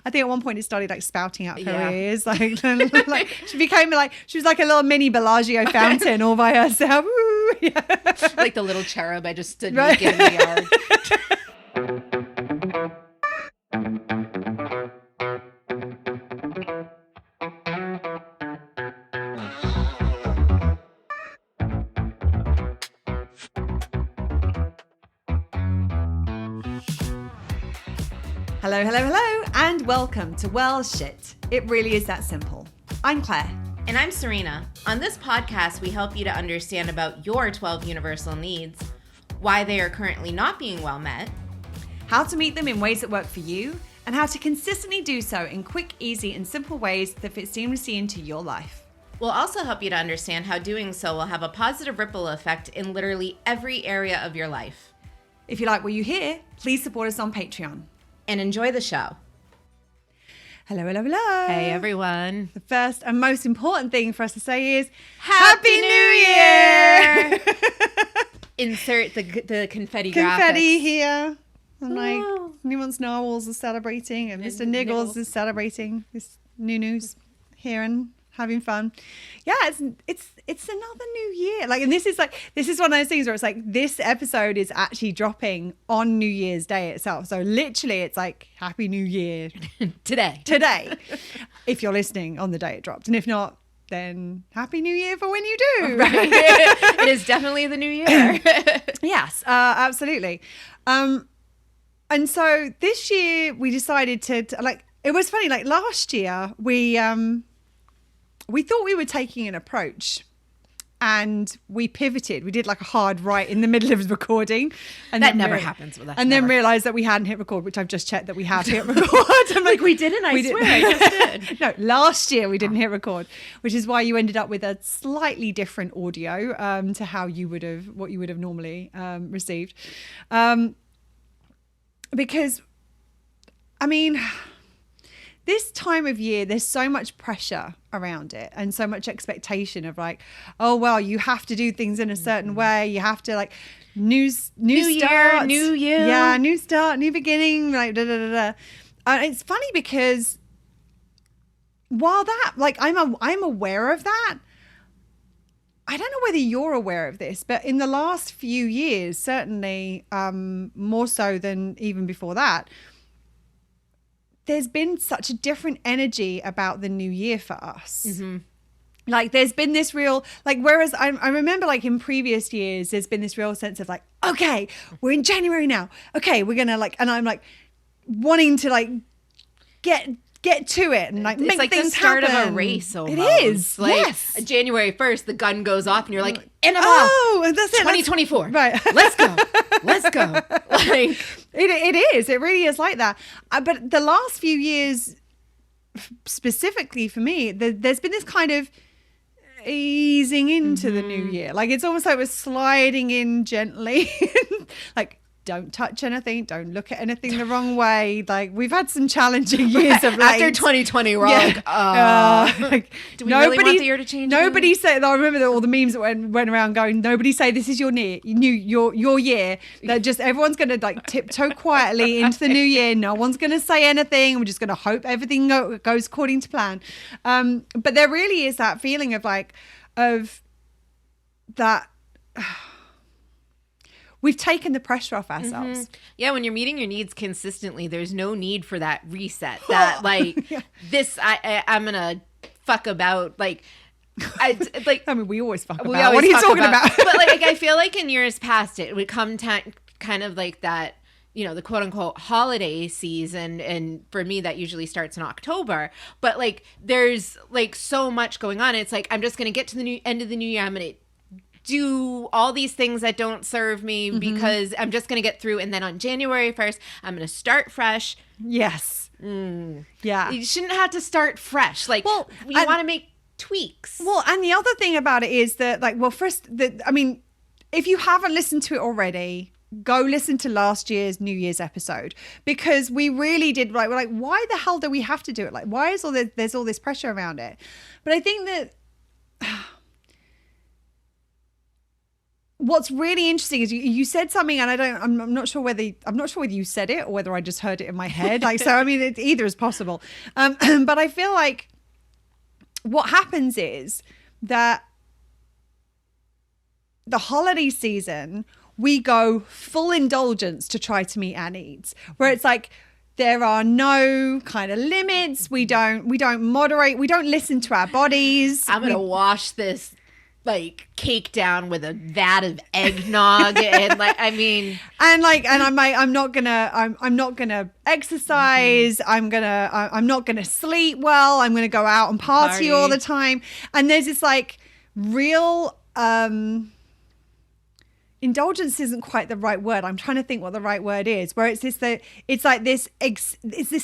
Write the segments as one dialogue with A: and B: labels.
A: I think at one point it started like spouting out her ears. Like she became like, she was like a little mini Bellagio fountain all by herself. Woo, yeah.
B: Like the little cherub I just stood naked in the yard.
A: Hello, hello, hello, and welcome to Well Shit. It really is that simple. I'm Claire.
B: And I'm Serena. On this podcast, we help you to understand about your 12 universal needs, why they are currently not being well met,
A: how to meet them in ways that work for you, and how to consistently do so in quick, easy, and simple ways that fit seamlessly into your life.
B: We'll also help you to understand how doing so will have a positive ripple effect in literally every area of your life.
A: If you like what you hear, please support us on Patreon.
B: And enjoy the show.
A: Hello, hello, hello.
B: Hey, everyone.
A: The first and most important thing for us to say is Happy New Year!
B: Insert the confetti graphics.
A: Confetti here. And like, Nuance Narwhals is celebrating, and Mr. Niggles is celebrating. This Nunu's here and having fun. Yeah, it's another new year. Like, and this is one of those things where it's like this episode is actually dropping on New Year's Day itself. So literally it's like Happy New Year today. If you're listening on the day it dropped. And if not, then Happy New Year for when you do.
B: Right. It is definitely the new year.
A: Yes, absolutely. And so this year we decided to like, it was funny, like last year we thought we were taking an approach and we pivoted. We did like a hard right in the middle of the recording. And
B: that never happens with us.
A: And then realized that we hadn't hit record, which I've just checked that we have hit record. I'm
B: like, we didn't, I swear, I just did.
A: No, last year we didn't hit record, which is why you ended up with a slightly different audio to how you would have, what you would have normally received. Because, I mean, this time of year, there's so much pressure around it and so much expectation of like, oh, well, you have to do things in a certain way. You have to like new start,
B: new you.
A: Yeah, new start, new beginning, like da da da da. It's funny because while that, like, I'm aware of that. I don't know whether you're aware of this, but in the last few years, certainly more so than even before that, there's been such a different energy about the new year for us. Mm-hmm. Like there's been this real, like, whereas I remember like in previous years, there's been this real sense of like, okay, we're in January now. Okay, we're going to like, and I'm like wanting to like get to it and like make
B: like
A: things
B: the start
A: happen.
B: Of a race almost.
A: It is,
B: like,
A: yes.
B: January 1st, the gun goes off and you're like, and
A: that's it.
B: 2024.
A: Right.
B: Let's go. Like,
A: it is. It really is like that. But the last few years, specifically for me, there's been this kind of easing into the new year. Like it's almost like we're sliding in gently. Like, don't touch anything. Don't look at anything the wrong way. Like we've had some challenging years of late.
B: After 2020, we're
A: like,
B: do we really want the year to change?
A: Nobody said. I remember all the memes that went around going. Nobody say this is your year. That just everyone's going to like tiptoe quietly into the new year. No one's going to say anything. We're just going to hope everything goes according to plan. But there really is that feeling of like that. We've taken the pressure off ourselves.
B: Mm-hmm. Yeah, when you're meeting your needs consistently, there's no need for that reset. That like this, I'm gonna fuck about. Like, I
A: mean, we always fuck about. What are you talking about?
B: But like, I feel like in years past, it would come kind of like that. You know, the quote unquote holiday season. And for me, that usually starts in October. But like, there's like so much going on. It's like, I'm just going to get to the end of the new year. I'm going to do all these things that don't serve me because I'm just going to get through. And then on January 1st, I'm going to start fresh.
A: Yes. Yeah.
B: You shouldn't have to start fresh. Like, well, you want to make tweaks.
A: Well, and the other thing about it is that, like, well, first, I mean, if you haven't listened to it already, go listen to last year's New Year's episode, because we really did, like, we're like, why the hell do we have to do it? Like, why is there's all this pressure around it? But I think that what's really interesting is you said something, and I'm not sure whether you said it or whether I just heard it in my head. Like, so I mean, either is possible. But I feel like what happens is that the holiday season, we go full indulgence to try to meet our needs, where it's like there are no kind of limits. We don't moderate. We don't listen to our bodies.
B: I'm gonna wash this like cake down with a vat of eggnog, and like I mean,
A: and I'm not gonna exercise. I'm not gonna sleep well. I'm gonna go out and party all the time. And there's this like real indulgence isn't quite the right word. I'm trying to think what the right word is, where it's this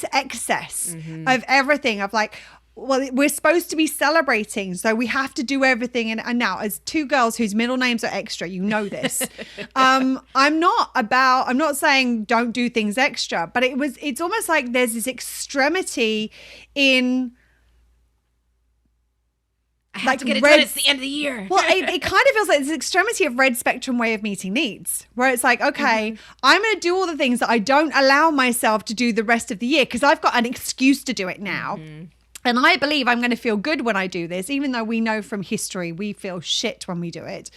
A: excess of everything, of like, well, we're supposed to be celebrating, so we have to do everything. And now, as two girls whose middle names are extra, you know this. I'm not saying don't do things extra, but it's almost like there's this extremity in,
B: I have to get it done. It's the end of the year.
A: Well, it kind of feels like this extremity of red spectrum way of meeting needs, where it's like, okay, I'm going to do all the things that I don't allow myself to do the rest of the year because I've got an excuse to do it now. And I believe I'm going to feel good when I do this, even though we know from history we feel shit when we do it.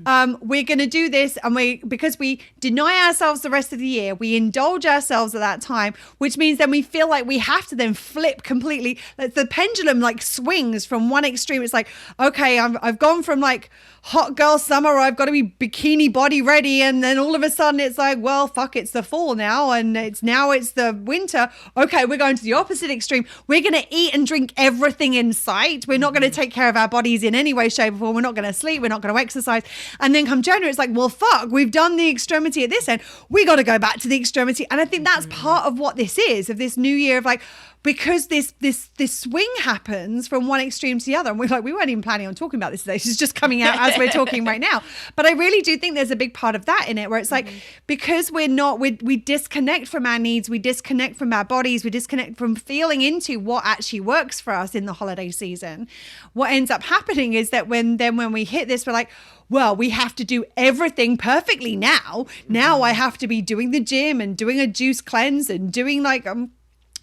A: We're going to do this, and because we deny ourselves the rest of the year, we indulge ourselves at that time, which means then we feel like we have to then flip completely. Like the pendulum like swings from one extreme. It's like, okay, I've gone from like hot girl summer, or I've got to be bikini body ready, and then all of a sudden it's like, well, fuck, it's the fall now, and it's the winter. Okay, we're going to the opposite extreme. We're going to eat and drink everything in sight. We're not going to take care of our bodies in any way, shape, or form. We're not going to sleep. We're not going to exercise. And then come January, it's like, well, fuck, we've done the extremity at this end. We got to go back to the extremity. And I think that's part of what this is, of this new year, of like, because this swing happens from one extreme to the other. And we're like, we weren't even planning on talking about this today. This is just coming out as we're talking right now. But I really do think there's a big part of that in it, where it's like, because we disconnect from our needs, we disconnect from our bodies, we disconnect from feeling into what actually works for us in the holiday season. What ends up happening is that when we hit this, we're like, well, we have to do everything perfectly now. Now I have to be doing the gym and doing a juice cleanse and doing like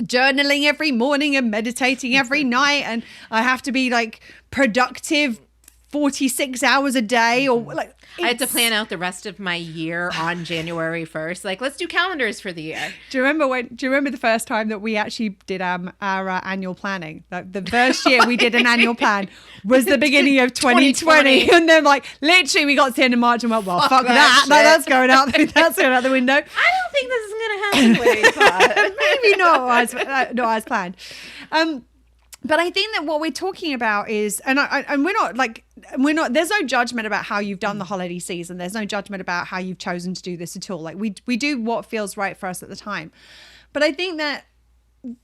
A: journaling every morning and meditating every night, and I have to be like productive 46 hours a day, or like
B: I had to plan out the rest of my year on January 1st. Like, let's do calendars for the year.
A: Do you remember the first time that we actually did our annual planning? Like the first year we did an annual plan was the beginning of 2020. And then like literally we got to the end of March and went, well, fuck that. That's going out the window.
B: I don't think this is going to happen the way we thought.
A: Maybe not as planned. But I think that what we're talking about is, and we're not, there's no judgment about how you've done the holiday season. There's no judgment about how you've chosen to do this at all. Like we do what feels right for us at the time. But I think that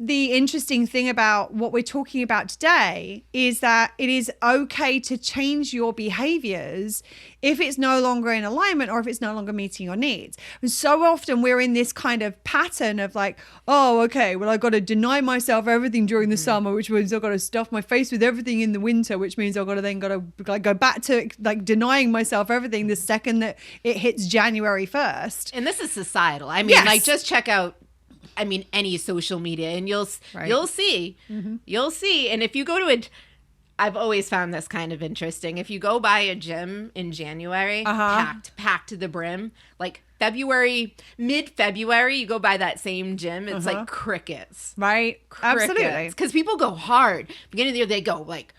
A: the interesting thing about what we're talking about today is that it is okay to change your behaviors if it's no longer in alignment or if it's no longer meeting your needs. And so often we're in this kind of pattern of like, oh, okay, well, I've got to deny myself everything during the summer, which means I've got to stuff my face with everything in the winter, which means I've got to like go back to like denying myself everything the second that it hits January 1st.
B: And this is societal. I mean, like just check out any social media, and you'll see. You'll see. And if you go to I've always found this kind of interesting. If you go by a gym in January, packed to the brim, like mid-February, you go by that same gym, it's like crickets.
A: Right.
B: Crickets.
A: Absolutely.
B: Because people go hard. Beginning of the year, they go like,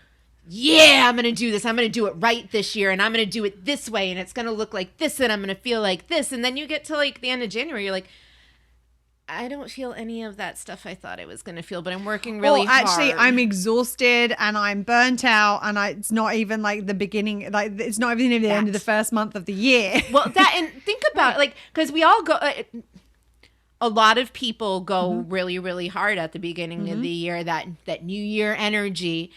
B: yeah, I'm going to do this. I'm going to do it right this year, and I'm going to do it this way, and it's going to look like this, and I'm going to feel like this. And then you get to like the end of January, you're like, I don't feel any of that stuff I thought I was going to feel, but I'm working really hard.
A: Actually, I'm exhausted and I'm burnt out, and it's not even like the beginning, like it's not even the end of the first month of the year.
B: Well, and think about like, because we all go, a lot of people go really, really hard at the beginning of the year, that New Year energy.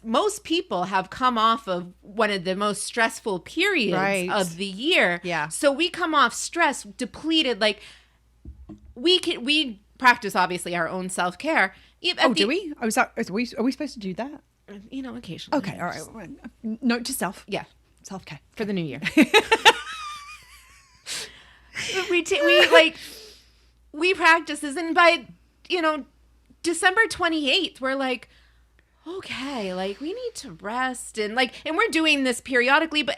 B: Most people have come off of one of the most stressful periods of the year. Yeah. So we come off stress, depleted, like, we practice obviously our own self-care.
A: Do we? Are we supposed to do that?
B: Occasionally.
A: Okay, all right. Note to self.
B: Yeah.
A: Self-care.
B: for the new year. we practice this, and by December 28th, we're like, okay, like we need to rest, and we're doing this periodically, but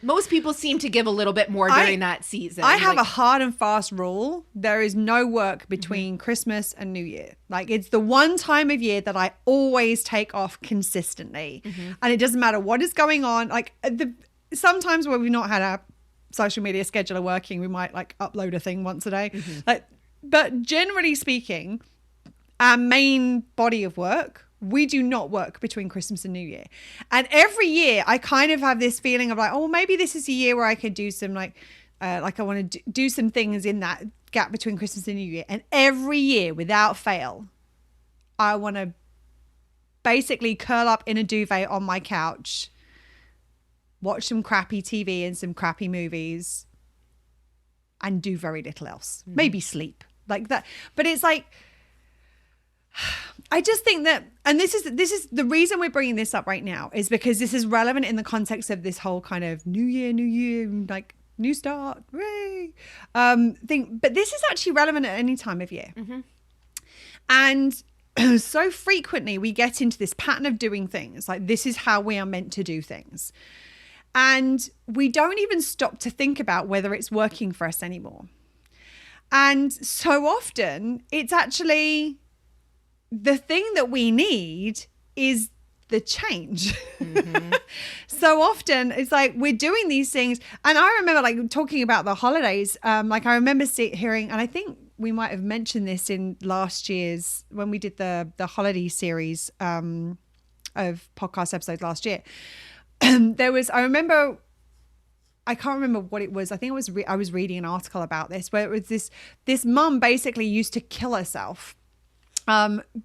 B: most people seem to give a little bit more during that season.
A: I have a hard and fast rule. There is no work between Christmas and New Year. Like, it's the one time of year that I always take off consistently. And it doesn't matter what is going on. Like, sometimes when we've not had our social media scheduler working, we might like upload a thing once a day. But generally speaking, our main body of work, we do not work between Christmas and New Year. And every year I kind of have this feeling of like, oh, maybe this is a year where I could do some I want to do some things in that gap between Christmas and New Year. And every year, without fail, I want to basically curl up in a duvet on my couch, watch some crappy TV and some crappy movies, and do very little else. Maybe sleep like that. But it's like, I just think that, and this is the reason we're bringing this up right now, is because this is relevant in the context of this whole kind of new year, like new start, hooray, thing. But this is actually relevant at any time of year. And so frequently we get into this pattern of doing things like this is how we are meant to do things. And we don't even stop to think about whether it's working for us anymore. And so often it's actually the thing that we need is the change. So often it's like we're doing these things. And I remember like talking about the holidays. Like I remember hearing, and I think we might have mentioned this in last year's, when we did the holiday series of podcast episodes last year. I can't remember what it was. I think it was, I was reading an article about this where it was this mum basically used to kill herself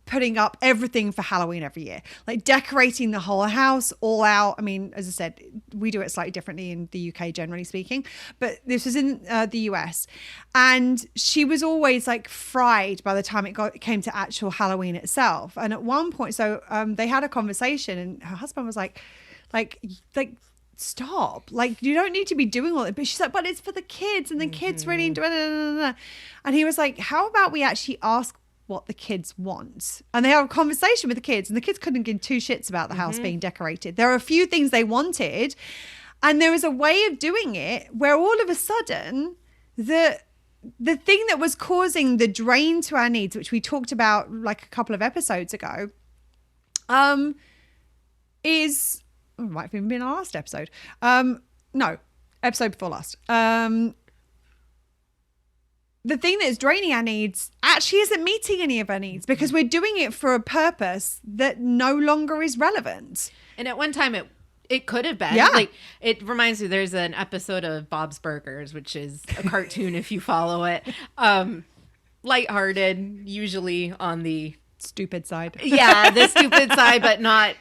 A: putting up everything for Halloween every year, like decorating the whole house all out. I mean, as I said, we do it slightly differently in the UK, generally speaking, but this was in the US, and she was always like fried by the time it came to actual Halloween itself. And at one point, so they had a conversation, and her husband was like, stop, like you don't need to be doing all that. But she's like, but it's for the kids, and the kids really enjoy it. And he was like, how about we actually ask what the kids want? And they have a conversation with the kids, and the kids couldn't give two shits about the house being decorated. There are a few things they wanted, and there was a way of doing it where all of a sudden the thing that was causing the drain to our needs, which we talked about like a couple of episodes ago, is, it might have even been our last episode. No, episode before last. The thing that is draining our needs actually isn't meeting any of our needs, because we're doing it for a purpose that no longer is relevant.
B: And at one time it could have been.
A: Yeah.
B: Like, it reminds me, there's an episode of Bob's Burgers, which is a cartoon if you follow it. Lighthearted, usually on the
A: stupid side.
B: Yeah, the stupid side, but not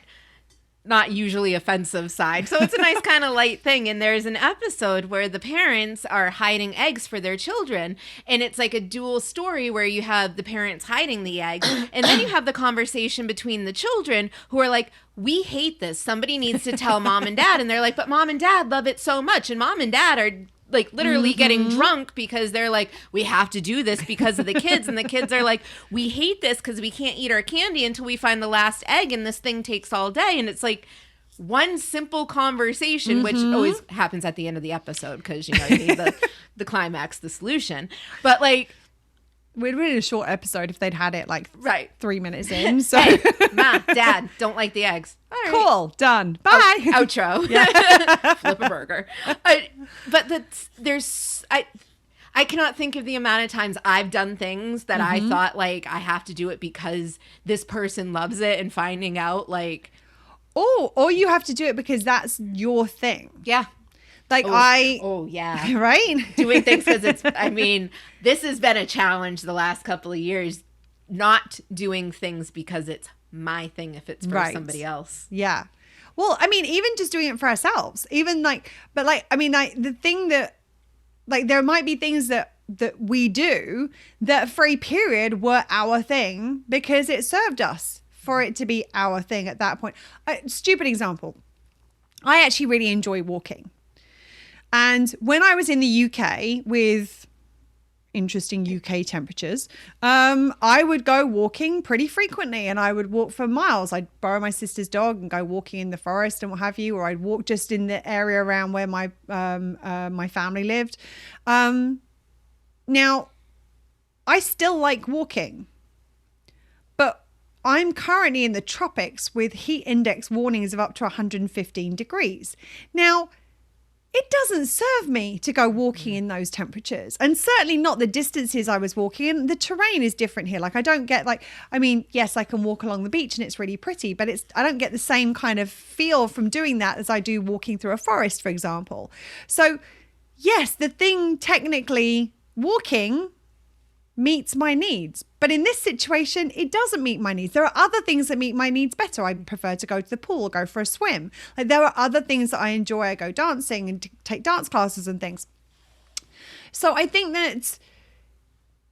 B: usually offensive side. So it's a nice kind of light thing. And there's an episode where the parents are hiding eggs for their children. And it's like a dual story where you have the parents hiding the eggs. And then you have the conversation between the children who are like, we hate this. Somebody needs to tell mom and dad. And they're like, but mom and dad love it so much. And mom and dad are like literally getting drunk because they're like, we have to do this because of the kids. And the kids are like, we hate this because we can't eat our candy until we find the last egg, and this thing takes all day. And it's like one simple conversation, which always happens at the end of the episode because, you know, you need the climax, the solution. But like,
A: we'd been in a short episode if they'd had it like 3 miners in. So
B: hey, Ma, Dad, don't like the eggs.
A: All right. Cool, done. Bye.
B: Outro. Flip a burger. But I cannot think of the amount of times I've done things that I thought like I have to do it because this person loves it, and finding out like,
A: or you have to do it because that's your thing.
B: Yeah.
A: Like
B: yeah.
A: Right?
B: Doing things because it's, I mean, this has been a challenge the last couple of years, not doing things because it's my thing if it's for somebody else.
A: Yeah. Well, I mean, even just doing it for ourselves, even like, but like, I mean, like the thing that, like, there might be things that we do that for a period were our thing because it served us for it to be our thing at that point. Stupid example. I actually really enjoy walking. And when I was in the UK with interesting UK temperatures, I would go walking pretty frequently, and I would walk for miles. I'd borrow my sister's dog and go walking in the forest and what have you, or I'd walk just in the area around where my my family lived. Now, I still like walking, but I'm currently in the tropics with heat index warnings of up to 115 degrees. Now, it doesn't serve me to go walking in those temperatures, and certainly not the distances I was walking in. The terrain is different here. Like I don't get yes, I can walk along the beach and it's really pretty, but I don't get the same kind of feel from doing that as I do walking through a forest, for example. So yes, the thing technically walking meets my needs, but in this situation it doesn't meet my needs. There are other things that meet my needs better. I prefer to go to the pool or go for a swim. Like there are other things that I enjoy. I go dancing and take dance classes and things. So I think that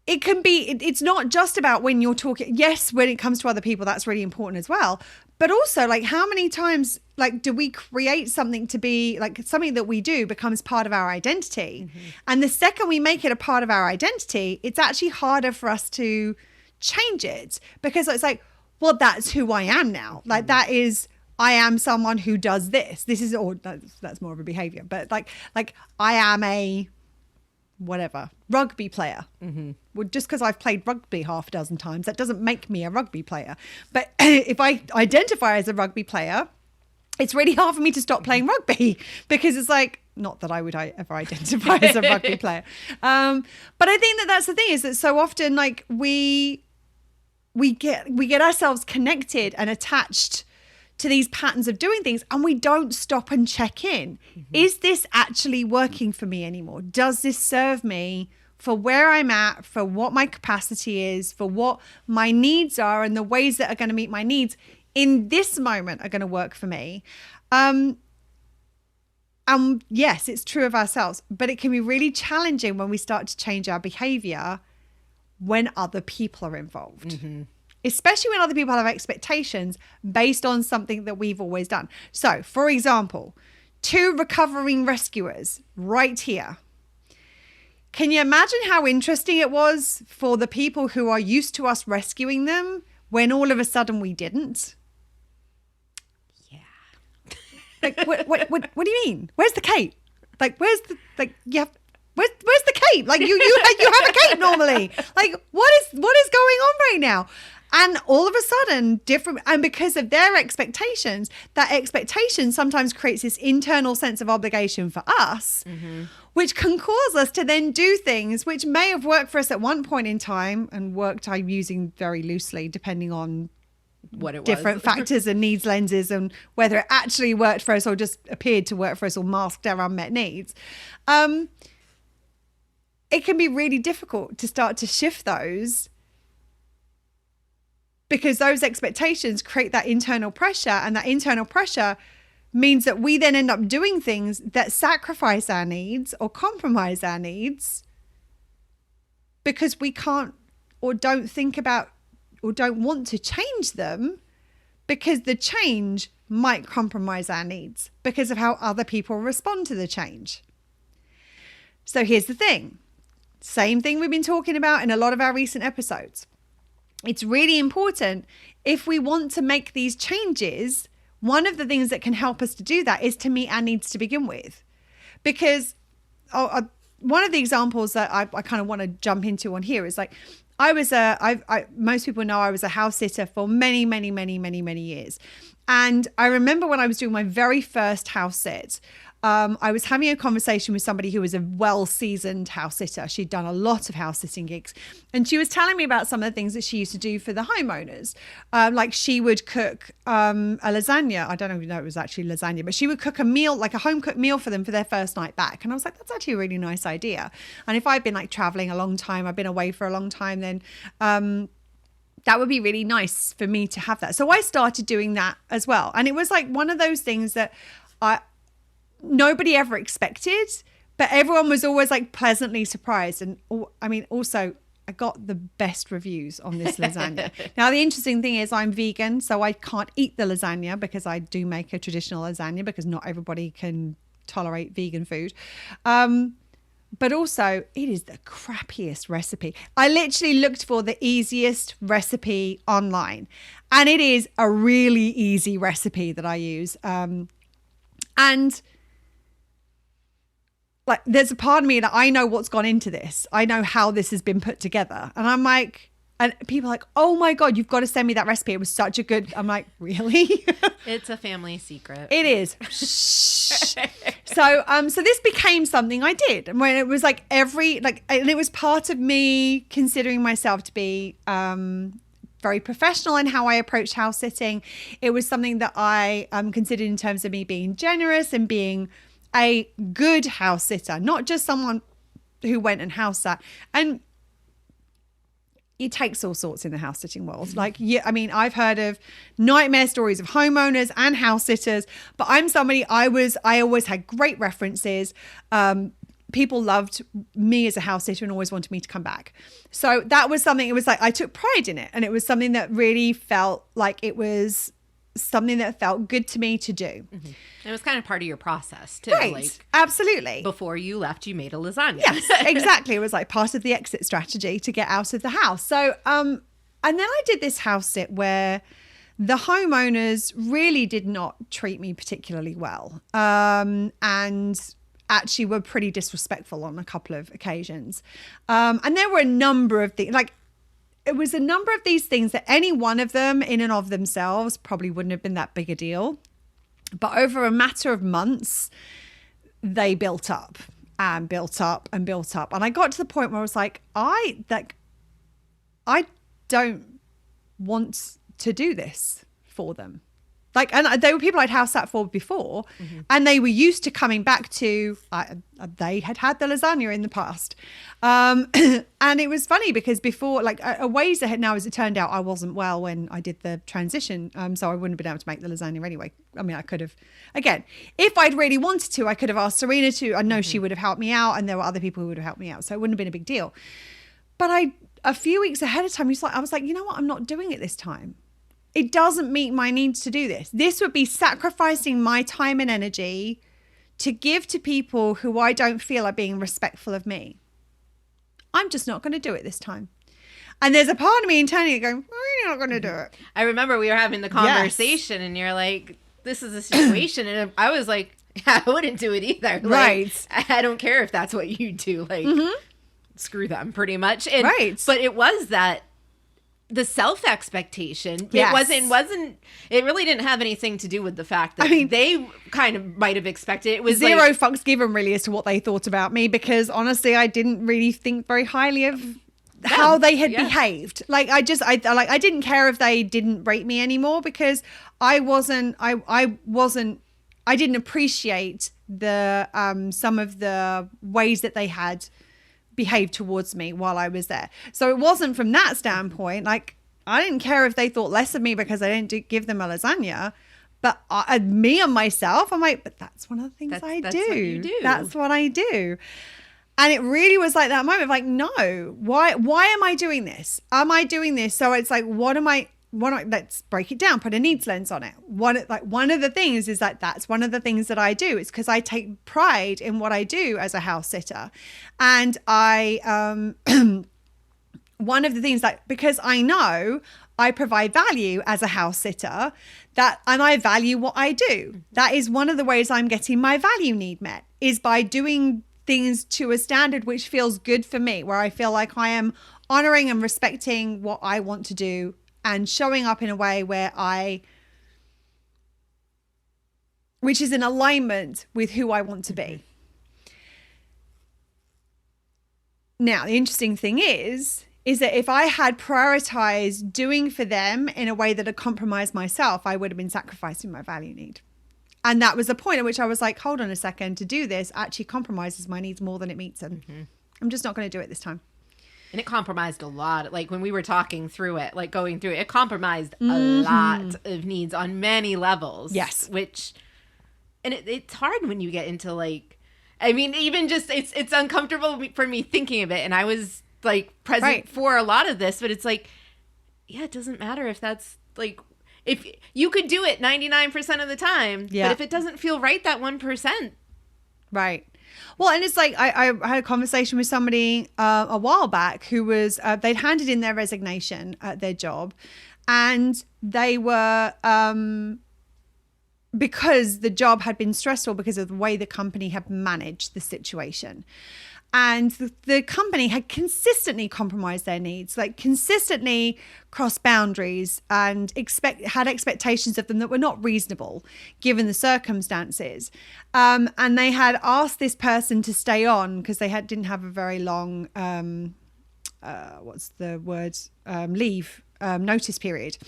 A: it can be, it's not just about when you're talking. Yes, when it comes to other people, that's really important as well. But also, like, how many times, like, do we create something to be, like, something that we do becomes part of our identity? Mm-hmm. And the second we make it a part of our identity, it's actually harder for us to change it, because it's like, well, that's who I am now. Like, that is, I am someone who does this. This is, or that's more of a behavior, but like I am a whatever rugby player. Mm-hmm. Well, just because I've played rugby half a dozen times, that doesn't make me a rugby player. But if I identify as a rugby player, it's really hard for me to stop playing rugby, because it's like, not that I would ever identify as a rugby player. But I think that that's the thing, is that so often, like, we get ourselves connected and attached to these patterns of doing things, and we don't stop and check in. Mm-hmm. Is this actually working for me anymore? Does this serve me for where I'm at, for what my capacity is, for what my needs are, and the ways that are going to meet my needs in this moment are going to work for me? Yes, it's true of ourselves, but it can be really challenging when we start to change our behavior when other people are involved. Mm-hmm. Especially when other people have expectations based on something that we've always done. So, for example, 2 recovering rescuers right here. Can you imagine how interesting it was for the people who are used to us rescuing them when all of a sudden we didn't?
B: Yeah.
A: Like, what do you mean? Where's the cape? Like, where's the, like, you have... Where's the cape? Like you have a cape normally. Like what is going on right now? And all of a sudden, different, and because of their expectations, that expectation sometimes creates this internal sense of obligation for us, mm-hmm. which can cause us to then do things which may have worked for us at one point in time, and worked, I'm using very loosely, depending on
B: what it
A: different factors and needs lenses, and whether it actually worked for us or just appeared to work for us or masked our unmet needs. It can be really difficult to start to shift those, because those expectations create that internal pressure, and that internal pressure means that we then end up doing things that sacrifice our needs or compromise our needs, because we can't or don't think about or don't want to change them, because the change might compromise our needs because of how other people respond to the change. So here's the thing. Same thing we've been talking about in a lot of our recent episodes. It's really important, if we want to make these changes, one of the things that can help us to do that is to meet our needs to begin with. Because one of the examples that I kind of want to jump into on here is, like, most people know I was a house sitter for many, many, many, many, many years. And I remember when I was doing my very first house sit, I was having a conversation with somebody who was a well-seasoned house sitter. She'd done a lot of house sitting gigs. And she was telling me about some of the things that she used to do for the homeowners. Like she would cook a lasagna. I don't know if you know it was actually lasagna, but she would cook a meal, like a home-cooked meal for them for their first night back. And I was like, that's actually a really nice idea. And if I've been like traveling a long time, I've been away for a long time, then that would be really nice for me to have that. So I started doing that as well. And it was like one of those things that nobody ever expected, but everyone was always like pleasantly surprised. And I mean, also I got the best reviews on this lasagna. Now, the interesting thing is I'm vegan, so I can't eat the lasagna because I do make a traditional lasagna because not everybody can tolerate vegan food. But also, it is the crappiest recipe. I literally looked for the easiest recipe online, and it is a really easy recipe that I use. And like, there's a part of me that I know what's gone into this. I know how this has been put together. And I'm like, and people are like, oh my God, you've got to send me that recipe. It was such a good, I'm like, really?
B: It's a family secret.
A: It is. So this became something I did. And when it was like and it was part of me considering myself to be very professional in how I approached house sitting. It was something that I considered in terms of me being generous and being a good house sitter, not just someone who went and house sat. And it takes all sorts in the house sitting world. Like, yeah, I mean, I've heard of nightmare stories of homeowners and house sitters, but I'm somebody, I always had great references. People loved me as a house sitter and always wanted me to come back. So that was something, it was like, I took pride in it. And it was something that really felt like it was something that felt good to me to do.
B: Mm-hmm. It was kind of part of your process too.
A: Right.
B: Like,
A: absolutely.
B: Before you left, you made a lasagna.
A: Yes, exactly. It was like part of the exit strategy to get out of the house. So, and then I did this house sit where the homeowners really did not treat me particularly well. And actually were pretty disrespectful on a couple of occasions. And there were a number of things, like, it was a number of these things that any one of them in and of themselves probably wouldn't have been that big a deal. But over a matter of months, they built up and built up and built up. And I got to the point where I was like, I don't want to do this for them. Like, and they were people I'd house sat for before, mm-hmm. and they were used to coming back to, they had the lasagna in the past. And it was funny because before, like a ways ahead now, as it turned out, I wasn't well when I did the transition. So I wouldn't have been able to make the lasagna anyway. I mean, I could have, again, if I'd really wanted to, I could have asked Serena to. I know mm-hmm. she would have helped me out, and there were other people who would have helped me out. So it wouldn't have been a big deal. But a few weeks ahead of time, I was like, you know what? I'm not doing it this time. It doesn't meet my needs to do this. This would be sacrificing my time and energy to give to people who I don't feel are being respectful of me. I'm just not going to do it this time. And there's a part of me internally going, I'm really not going to do it.
B: I remember we were having the conversation and you're like, this is a situation. And I was like, yeah, I wouldn't do it either. Like,
A: right.
B: I don't care if that's what you do. Like, mm-hmm. Screw them pretty much. And,
A: right.
B: But it was that. The self-expectation,
A: yes.
B: It really didn't have anything to do with the fact that they kind of might have expected. It was
A: zero fucks given really as to what they thought about me, because honestly, I didn't really think very highly of how they had behaved. Like, I didn't care if they didn't rate me anymore, because I didn't appreciate the, some of the ways that they had behaved towards me while I was there. So it wasn't from that standpoint. Like, I didn't care if they thought less of me because I didn't give them a lasagna. But me and myself, I'm like, but that's one of the things I do. That's what you do. That's what I do. And it really was like that moment of like, no, why am I doing this? Am I doing this? So it's like, let's break it down, put a needs lens on it. One of the things is that's one of the things that I do. It's because I take pride in what I do as a house sitter. And I, one of the things because I know I provide value as a house sitter, and I value what I do. That is one of the ways I'm getting my value need met, is by doing things to a standard which feels good for me, where I feel like I am honoring and respecting what I want to do and showing up in a way which is in alignment with who I want to be. Now, the interesting thing is that if I had prioritized doing for them in a way that had compromised myself, I would have been sacrificing my value need. And that was the point at which I was like, hold on a second, to do this actually compromises my needs more than it meets them. Mm-hmm. I'm just not going to do it this time.
B: And it compromised a lot. Like, when we were talking through it, like going through it, it compromised a lot of needs on many levels.
A: Yes.
B: And it's hard when you get into, like, I mean, even just, it's uncomfortable for me thinking of it. And I was like present
A: Right.
B: for a lot of this, but it's like, yeah, it doesn't matter if that's like, if you could do it 99% of the time,
A: Yeah.
B: but if it doesn't feel right that 1%.
A: Right. Well, and it's like I had a conversation with somebody a while back who was they'd handed in their resignation at their job, and they were because the job had been stressful because of the way the company had managed the situation. And the company had consistently compromised their needs, like consistently crossed boundaries and had expectations of them that were not reasonable given the circumstances. And they had asked this person to stay on because they didn't have a very long, leave. Notice period,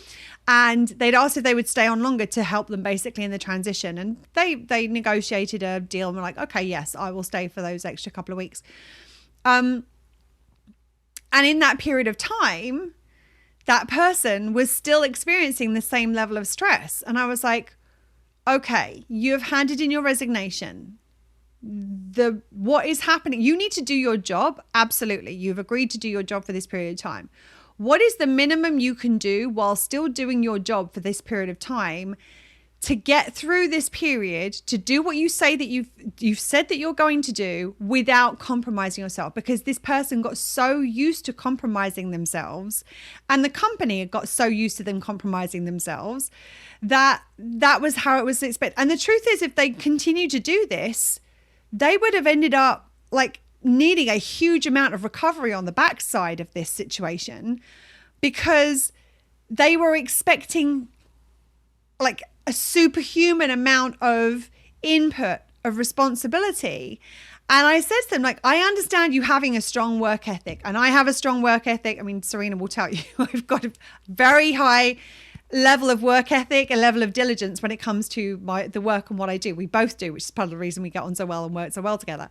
A: and they'd asked if they would stay on longer to help them basically in the transition, and they negotiated a deal and were like, okay, yes, I will stay for those extra couple of weeks. And in that period of time, that person was still experiencing the same level of stress, and I was like, okay, you have handed in your resignation. What is happening? You need to do your job. Absolutely, you've agreed to do your job for this period of time. What is the minimum you can do while still doing your job for this period of time to get through this period, to do what you say that you've said that you're going to do without compromising yourself? Because this person got so used to compromising themselves, and the company had got so used to them compromising themselves, that was how it was expected. And the truth is, if they continue to do this, they would have ended up like needing a huge amount of recovery on the backside of this situation, because they were expecting like a superhuman amount of input, of responsibility. And I said to them, like, I understand you having a strong work ethic, and I have a strong work ethic. I mean, Serena will tell you, I've got a very high level of work ethic, a level of diligence when it comes to the work and what I do. We both do, which is part of the reason we get on so well and work so well together.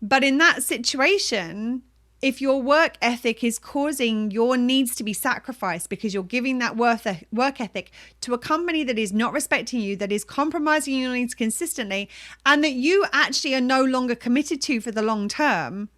A: But in that situation, if your work ethic is causing your needs to be sacrificed because you're giving that work ethic to a company that is not respecting you, that is compromising your needs consistently, and that you actually are no longer committed to for the long term,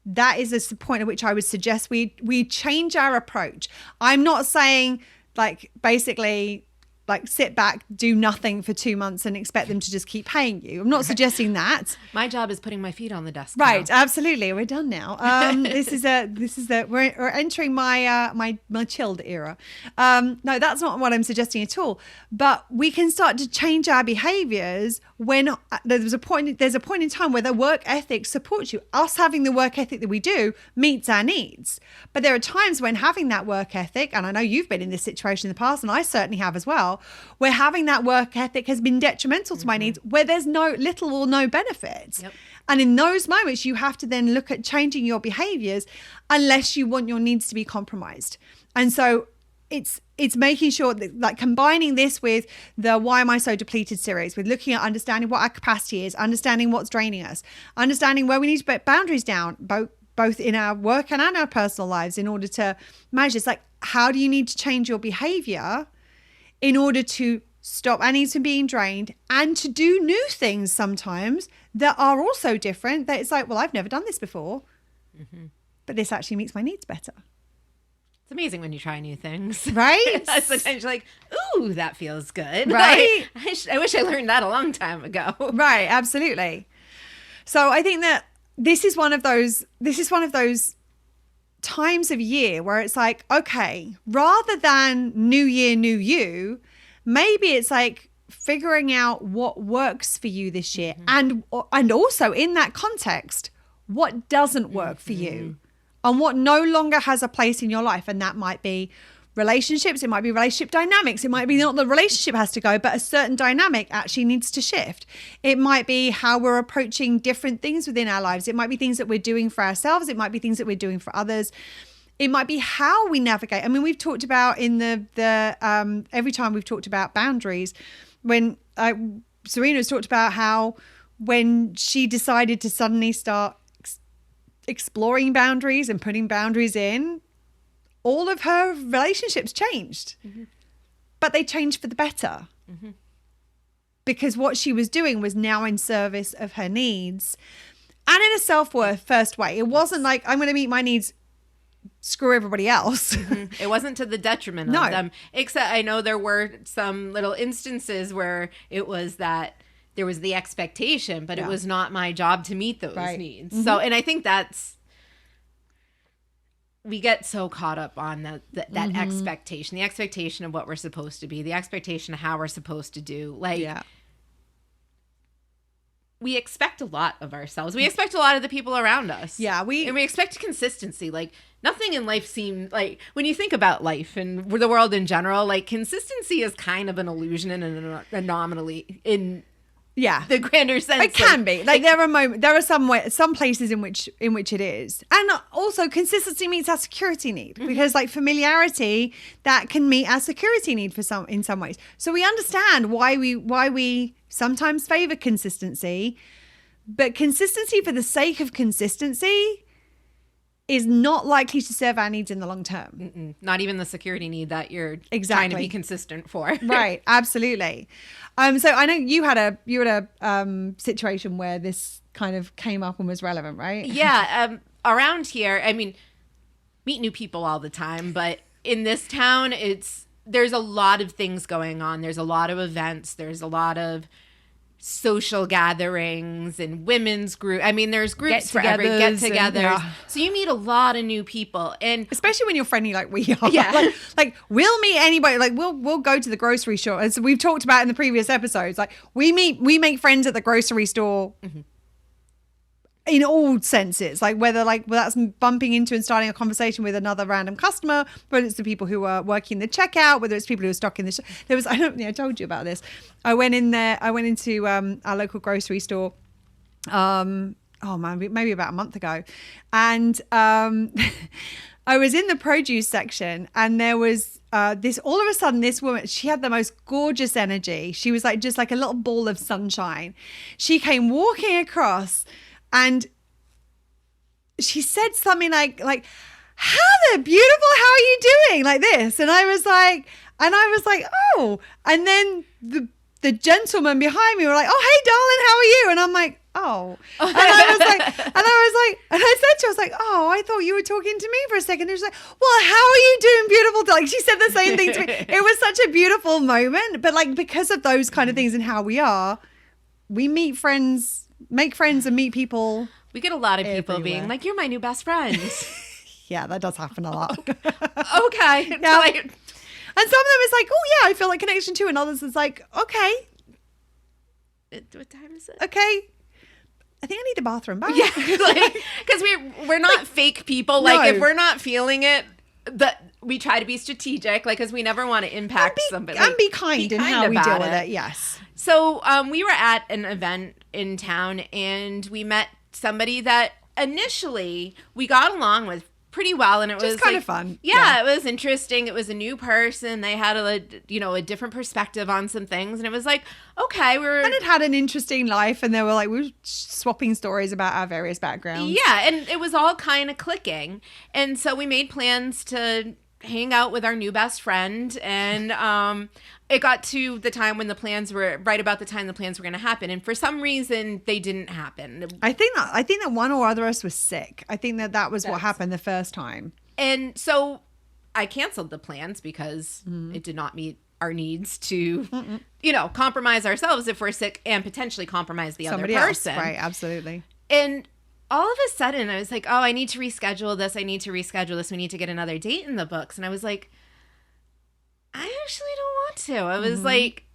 A: that is a point at which I would suggest we change our approach. I'm not saying like basically like sit back, do nothing for 2 months and expect them to just keep paying you. I'm not suggesting that.
B: My job is putting my feet on the desk.
A: Right,
B: now.
A: absolutely. We're done now. We're entering my chilled era. No, that's not what I'm suggesting at all. But we can start to change our behaviors when there's a point in time where the work ethic supports you. Us having the work ethic that we do meets our needs. But there are times when having that work ethic, and I know you've been in this situation in the past, and I certainly have as well, where having that work ethic has been detrimental to my needs, where there's little or no benefit. Yep. And in those moments, you have to then look at changing your behaviors unless you want your needs to be compromised. And so it's making sure that, like, combining this with the Why Am I So Depleted series, with looking at understanding what our capacity is, understanding what's draining us, understanding where we need to put boundaries down, both in our work and our personal lives, in order to manage this. Like, how do you need to change your behavior in order to stop our needs from being drained and to do new things sometimes that are also different, that it's like, well, I've never done this before, but this actually meets my needs better.
B: It's amazing when you try new things.
A: Right?
B: Sometimes you're like, ooh, that feels good.
A: Right?
B: Like, I wish I learned that a long time ago.
A: Right, absolutely. So I think that this is one of those times of year where it's like, okay, rather than new year, new you, maybe it's like figuring out what works for you this year. And also in that context, what doesn't work for you and what no longer has a place in your life. And that might be relationships, it might be relationship dynamics, it might be not the relationship has to go, but a certain dynamic actually needs to shift. It might be how we're approaching different things within our lives. It might be things that we're doing for ourselves. It might be things that we're doing for others. It might be how we navigate. I mean, we've talked about in the every time we've talked about boundaries, when Serena's talked about how when she decided to suddenly start exploring boundaries and putting boundaries in, all of her relationships changed, but they changed for the better, because what she was doing was now in service of her needs. and in a self-worth first way. It wasn't like, I'm going to meet my needs, screw everybody else.
B: It wasn't to the detriment of them. Except I know there were some little instances where it was that there was the expectation, but it was not my job to meet those needs. So, and I think we get so caught up on that expectation, the expectation of what we're supposed to be, the expectation of how we're supposed to do. Like, we expect a lot of ourselves. We expect a lot of the people around us.
A: Yeah,
B: and we expect consistency. Like, nothing in life seems like, when you think about life and the world in general, like, consistency is kind of an illusion and an anomaly in the grander sense.
A: It can be. Like, there are some places in which it is. And also consistency meets our security need, because like familiarity, that can meet our security need in some ways. So we understand why we sometimes favor consistency, but consistency for the sake of consistency is not likely to serve our needs in the long term.
B: Not even the security need that you're trying to be consistent for.
A: Right, absolutely. So I know you had a situation where this kind of came up and was relevant, right?
B: Yeah, around here, I mean, meet new people all the time, but in this town, there's a lot of things going on. There's a lot of events. There's a lot of social gatherings and women's group. I mean, there's groups for every get-togethers. So you meet a lot of new people, and
A: especially when you're friendly like we are. Yeah, like we'll meet anybody. Like we'll go to the grocery store, as we've talked about in the previous episodes. Like we make friends at the grocery store. In all senses, like whether that's bumping into and starting a conversation with another random customer, whether it's the people who are working the checkout, whether it's people who are stocking the there was, I told you about this. I went into our local grocery store maybe about a month ago, and I was in the produce section, and there was all of a sudden this woman, she had the most gorgeous energy. She was like just like a little ball of sunshine. She came walking across, and she said something like, "Heather, beautiful, how are you doing?" Like this. And I was like, oh. And then the gentleman behind me were like, "Oh, hey, darling, how are you?" And I'm like, oh. And I said to her, I was like, "Oh, I thought you were talking to me for a second." And she was like, "Well, how are you doing, beautiful?" Like, she said the same thing to me. It was such a beautiful moment. But like, because of those kind of things and how we are, we make friends and meet people.
B: We get a lot of people being like, "You're my new best friend."
A: Yeah, that does happen a lot.
B: Okay.
A: Yeah. And some of them is like, "Oh yeah, I feel like connection too," and others is like, "Okay,
B: what time is it?
A: Okay, I think I need the bathroom." Bye.
B: Yeah, because we're not fake people. Like, if we're not feeling it, that we try to be strategic, like, because we never want to impact somebody.
A: And be kind in how we deal with it. Yes.
B: So we were at an event in town, and we met somebody that initially we got along with pretty well, and it was
A: kind of fun.
B: Yeah, it was interesting. It was a new person. They had a different perspective on some things, and it was like, okay,
A: and it had an interesting life, and we were swapping stories about our various backgrounds.
B: Yeah, and it was all kind of clicking, and so we made plans to hang out with our new best friend, and it got to the time when the plans were going to happen, and for some reason they didn't happen.
A: I think that one or other of us was sick. I think that was what happened the first time,
B: and so I canceled the plans because it did not meet our needs to compromise ourselves if we're sick and potentially compromise the
A: somebody
B: other person.
A: Else. Right, absolutely.
B: And all of a sudden I was like, "Oh, I need to reschedule this. We need to get another date in the books." And I was like, I actually don't want to. I was like,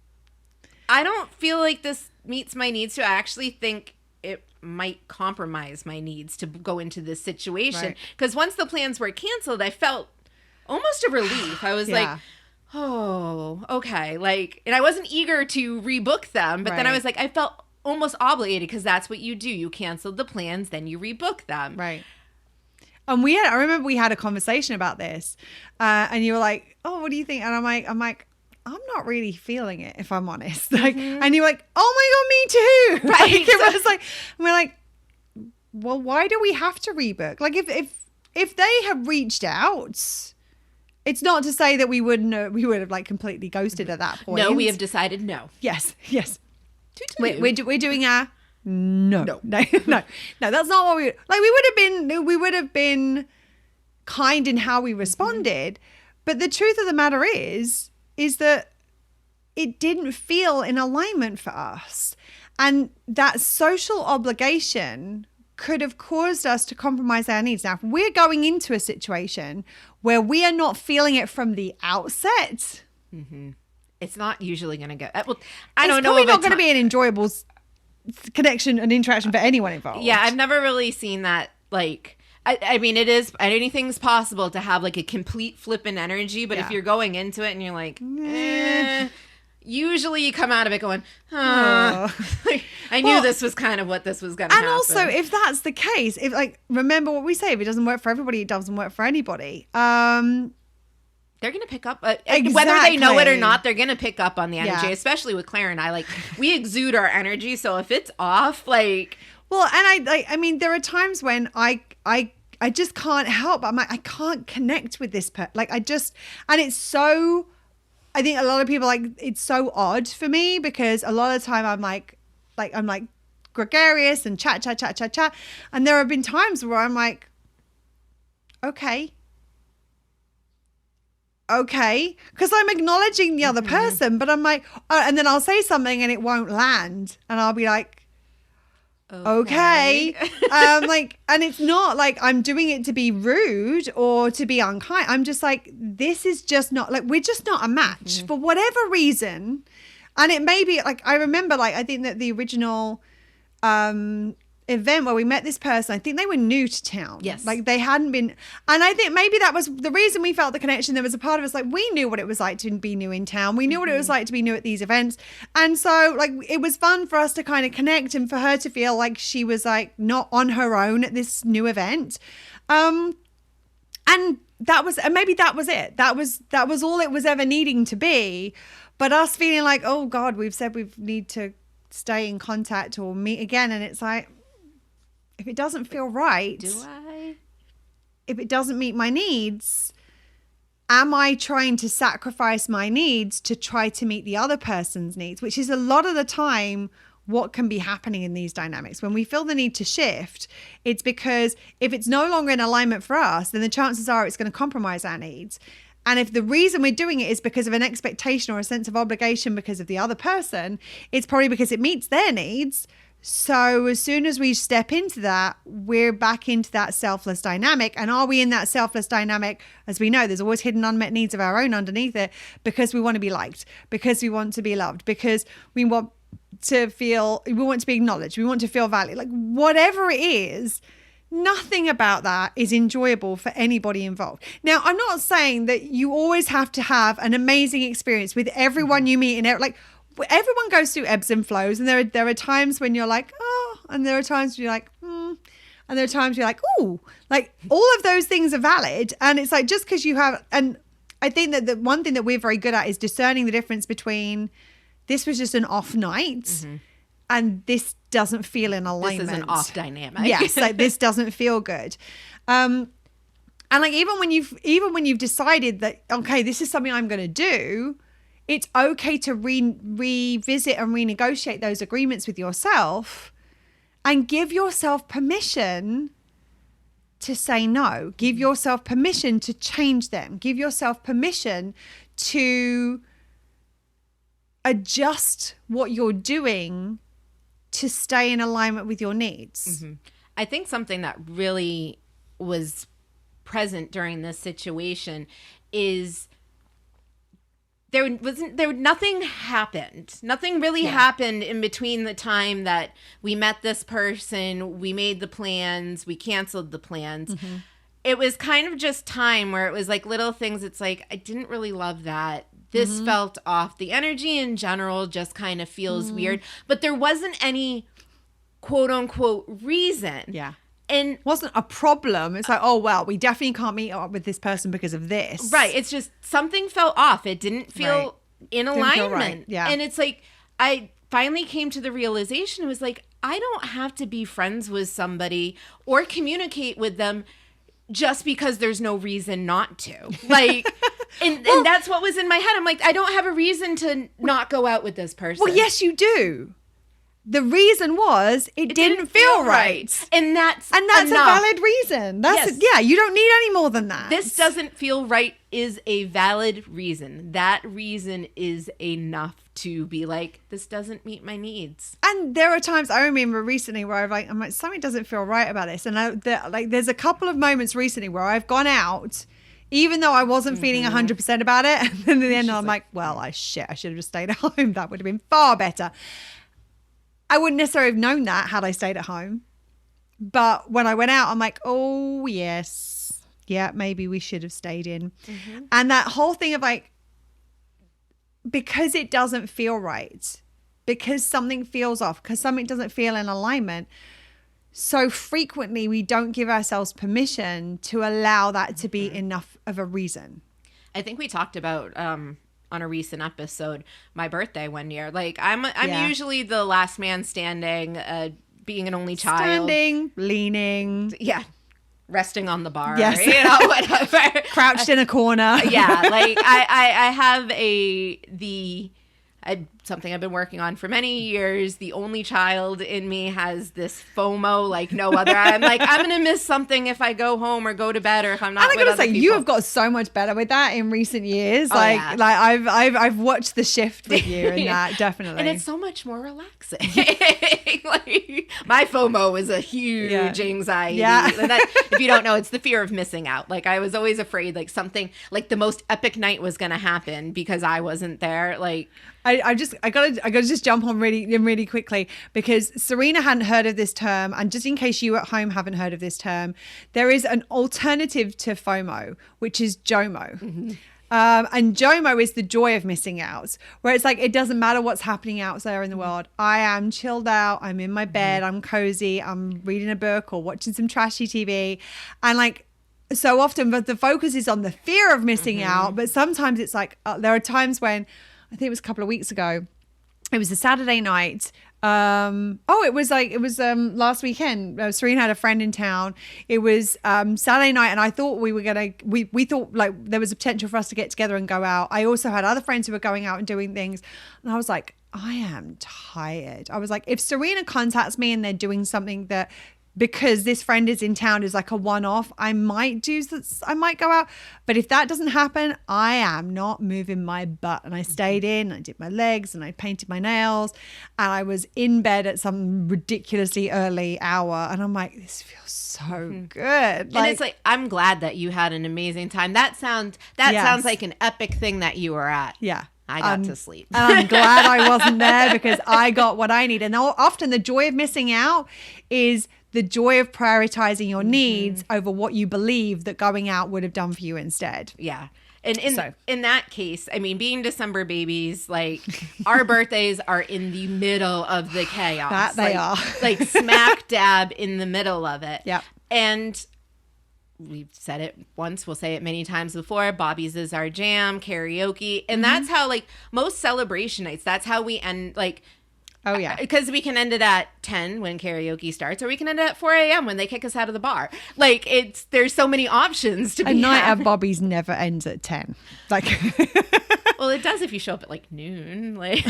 B: I don't feel like this meets my needs. So I actually think it might compromise my needs to go into this situation. Because once the plans were canceled, I felt almost a relief. I was like, oh, okay. Like, and I wasn't eager to rebook them. But then I was like, I felt almost obligated, because that's what you do. You canceled the plans, then you rebook them.
A: Right. And I remember we had a conversation about this, and you were like, "Oh, what do you think?" And I'm like, I'm not really feeling it, if I'm honest. Like, and you were like, "Oh my God, me too!" Right? Like, it was like, we're like, well, why do we have to rebook? Like, if they have reached out, it's not to say that we would have like completely ghosted at that point.
B: No, we have decided no.
A: Yes. We're doing our No.
B: No.
A: No, no, no, that's not what we would have been kind in how we responded. But the truth of the matter is that it didn't feel in alignment for us. And that social obligation could have caused us to compromise our needs. Now, if we're going into a situation where we are not feeling it from the outset,
B: It's not usually going to go. Well,
A: I don't know. It's probably not going to be an enjoyable connection and interaction for anyone involved.
B: Yeah, I've never really seen that. Like, I mean, it is, anything's possible to have like a complete flip in energy, but if you're going into it and you're like, usually you come out of it going, I knew this was kind of what this was going to happen.
A: And also, if that's the case, if like, remember what we say, if it doesn't work for everybody, it doesn't work for anybody.
B: They're going to pick up,
A: Exactly.
B: whether they know it or not, they're going to pick up on the energy,
A: Yeah.
B: especially with Claire and I. Like, we exude our energy, so if it's off, like...
A: Well, and I mean, there are times when I just can't help. I'm like, I can't connect with this person. Like, and it's so, I think a lot of people, like, it's so odd for me because a lot of the time I'm like gregarious and chat. And there have been times where I'm like, okay, because I'm acknowledging the other person, but I'm like, and then I'll say something and it won't land, and I'll be like, okay. And it's not like I'm doing it to be rude or to be unkind. I'm just like, this is just not, like, we're just not a match for whatever reason. And it may be like, I remember, like, I think that the original event where we met this person, I think they were new to town.
B: Yes.
A: Like, they hadn't been, and I think maybe that was the reason we felt the connection. There was a part of us, like, we knew what it was like to be new in town. We knew what it was like to be new at these events. And so, like, it was fun for us to kind of connect and for her to feel like she was, like, not on her own at this new event. And that was, and maybe that was it. That was all it was ever needing to be. But us feeling like, oh God, we've said we need to stay in contact or meet again. And it's like, if it doesn't feel right, if it doesn't meet my needs, am I trying to sacrifice my needs to try to meet the other person's needs? Which is a lot of the time what can be happening in these dynamics. When we feel the need to shift, it's because if it's no longer in alignment for us, then the chances are it's going to compromise our needs. And if the reason we're doing it is because of an expectation or a sense of obligation because of the other person, it's probably because it meets their needs. So as soon as we step into that, we're back into that selfless dynamic. And are we in that selfless dynamic? As we know, there's always hidden unmet needs of our own underneath it, because we want to be liked, because we want to be loved, because we want to be acknowledged, we want to feel valued. Like, whatever it is, nothing about that is enjoyable for anybody involved. Now, I'm not saying that you always have to have an amazing experience with everyone you meet, and like, everyone goes through ebbs and flows, and there are times when you're like, oh, and there are times when you're like, and there are times you're like, ooh, like, all of those things are valid. And it's like, just because you have, and I think that the one thing that we're very good at is discerning the difference between this was just an off night and this doesn't feel in alignment.
B: This is an off dynamic.
A: Yes, like, this doesn't feel good. And like, even when you've decided that, okay, this is something I'm going to do, it's okay to revisit and renegotiate those agreements with yourself and give yourself permission to say no. Give yourself permission to change them. Give yourself permission to adjust what you're doing to stay in alignment with your needs.
B: I think something that really was present during this situation is nothing happened. Nothing really happened in between the time that we met this person, we made the plans, we canceled the plans. It was kind of just time where it was like little things. It's like, I didn't really love that. This felt off. The energy in general just kind of feels weird. But there wasn't any quote unquote reason.
A: Yeah.
B: And
A: it wasn't a problem. It's like, oh, well, we definitely can't meet up with this person because of this.
B: Right. It's just something felt off. It didn't feel in alignment.
A: Feel right. Yeah.
B: And it's like, I finally came to the realization, it was like, I don't have to be friends with somebody or communicate with them just because there's no reason not to. Like, and that's what was in my head. I'm like, I don't have a reason to not go out with this person.
A: Well, yes, you do. The reason was it didn't feel right.
B: And that's
A: enough. A valid reason. Yeah, you don't need any more than that.
B: This doesn't feel right is a valid reason. That reason is enough to be like, this doesn't meet my needs.
A: And there are times I remember recently where I'm like something doesn't feel right about this. And there's a couple of moments recently where I've gone out, even though I wasn't feeling 100% about it. And then in the end, I'm like, well, I should have just stayed at home. That would have been far better. I wouldn't necessarily have known that had I stayed at home. But when I went out, I'm like, oh, yes. Yeah, maybe we should have stayed in. And that whole thing of like, because it doesn't feel right, because something feels off, because something doesn't feel in alignment, so frequently we don't give ourselves permission to allow that to be enough of a reason.
B: I think we talked about on a recent episode my birthday one year. Like I'm usually the last man standing, being an only child,
A: standing, leaning,
B: resting on the bar,
A: yes,
B: whatever,
A: crouched in a corner.
B: Like I have something I've been working on for many years. The only child in me has this FOMO like no other. I'm like, I'm going to miss something if I go home or go to bed or if I'm not with other people. And I got to say,
A: you have got so much better with that in recent years. I've watched the shift with you in that, definitely.
B: And it's so much more relaxing. Like, my FOMO is a huge anxiety. Yeah. And if you don't know, it's the fear of missing out. Like I was always afraid like something like the most epic night was going to happen because I wasn't there. Like
A: I gotta just jump on really quickly because Serena hadn't heard of this term, and just in case you at home haven't heard of this term, there is an alternative to FOMO, which is JOMO. And JOMO is the joy of missing out, where it's like it doesn't matter what's happening out there in the world. I am chilled out. I'm in my bed. I'm cozy. I'm reading a book or watching some trashy TV, and like. So often, but the focus is on the fear of missing out. But sometimes it's like there are times when. I think it was a couple of weeks ago. It was a Saturday night. It was last weekend. Serena had a friend in town. It was Saturday night, and I thought we thought like there was a potential for us to get together and go out. I also had other friends who were going out and doing things, and I was like, I am tired. I was like, if Serena contacts me and they're doing something that. Because this friend is in town is like a one-off, I might go out. But if that doesn't happen, I am not moving my butt. And I stayed in, I did my legs and I painted my nails and I was in bed at some ridiculously early hour. And I'm like, this feels so good.
B: And it's like, I'm glad that you had an amazing time. That sounds like an epic thing that you were at.
A: Yeah.
B: I got to sleep.
A: And I'm glad I wasn't there because I got what I need. And often the joy of missing out is the joy of prioritizing your needs over what you believe that going out would have done for you instead.
B: Yeah. And in that case, I mean, being December babies, like our birthdays are in the middle of the chaos.
A: That they are.
B: Like smack dab in the middle of it.
A: Yeah.
B: And we've said it once, we'll say it many times before, Bobby's is our jam, karaoke. And that's how like most celebration nights, that's how we end like.
A: Oh, yeah.
B: Because we can end it at 10 when karaoke starts, or we can end it at 4 a.m. when they kick us out of the bar. Like, there's so many options to be
A: A night at Bobby's never ends at 10. Like,
B: well, it does if you show up at, like, noon. Like,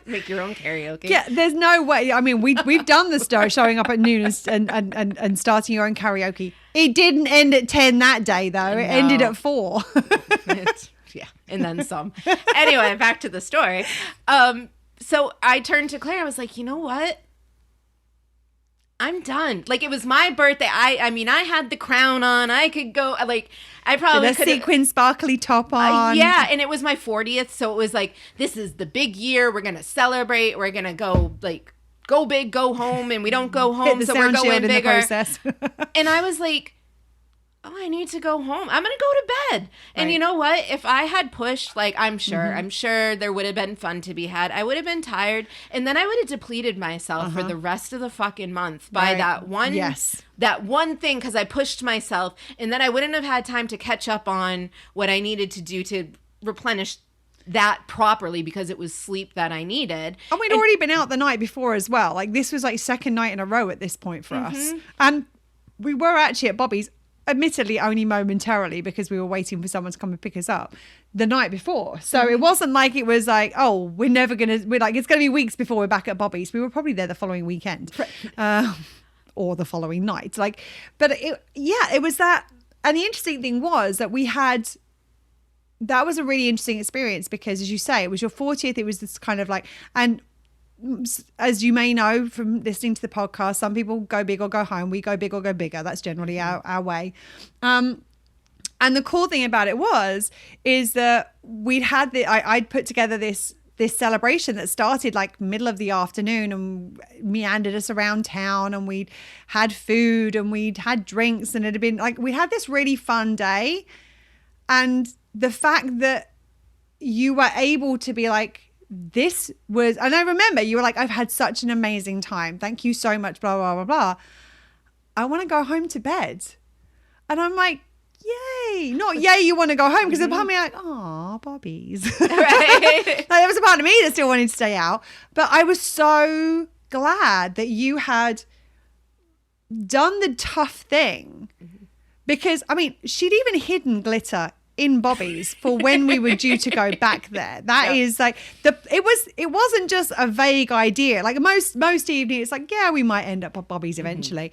B: make your own karaoke.
A: Yeah, there's no way. I mean, we've done the story showing up at noon and starting your own karaoke. It didn't end at 10 that day, though. It ended at 4.
B: Yeah, and then some. Anyway, back to the story. So I turned to Claire. I was like, you know what? I'm done. Like, it was my birthday. I mean, I had the crown on. I could go, like, I probably could have.
A: Sequin sparkly top on.
B: Yeah, and it was my 40th. So it was like, this is the big year. We're going to celebrate. We're going to go, like, go big, go home. And we don't go home, so we're going bigger. And I was like, oh, I need to go home. I'm going to go to bed. And you know what? If I had pushed, like, I'm sure there would have been fun to be had. I would have been tired. And then I would have depleted myself for the rest of the fucking month by that one thing, because I pushed myself. And then I wouldn't have had time to catch up on what I needed to do to replenish that properly, because it was sleep that I needed.
A: And we'd already been out the night before as well. Like, this was like second night in a row at this point for us. And we were actually at Bobby's admittedly only momentarily because we were waiting for someone to come and pick us up the night before. So it wasn't like it was like, oh, we're like, it's going to be weeks before we're back at Bobby's. We were probably there the following weekend or the following night. Like, but it was that. And the interesting thing was that that was a really interesting experience because, as you say, it was your 40th. It was this kind of like, and as you may know from listening to the podcast, some people go big or go home. We go big or go bigger. That's generally our way. And the cool thing about it is that I'd put together this celebration that started like middle of the afternoon and meandered us around town, and we'd had food and we'd had drinks, and it had been like, we had this really fun day. And the fact that you were able to be like, and I remember you were like, I've had such an amazing time. Thank you so much, blah, blah, blah, blah. I want to go home to bed. And I'm like, yay. Not yay, you want to go home. Because the part of me like, oh, Bobby's. Right. Like, there was a part of me that still wanted to stay out. But I was so glad that you had done the tough thing. Because, I mean, she'd even hidden glitter in Bobby's for when we were due to go back there. That is like it wasn't just a vague idea. Like most evenings, it's like, yeah, we might end up at Bobby's eventually.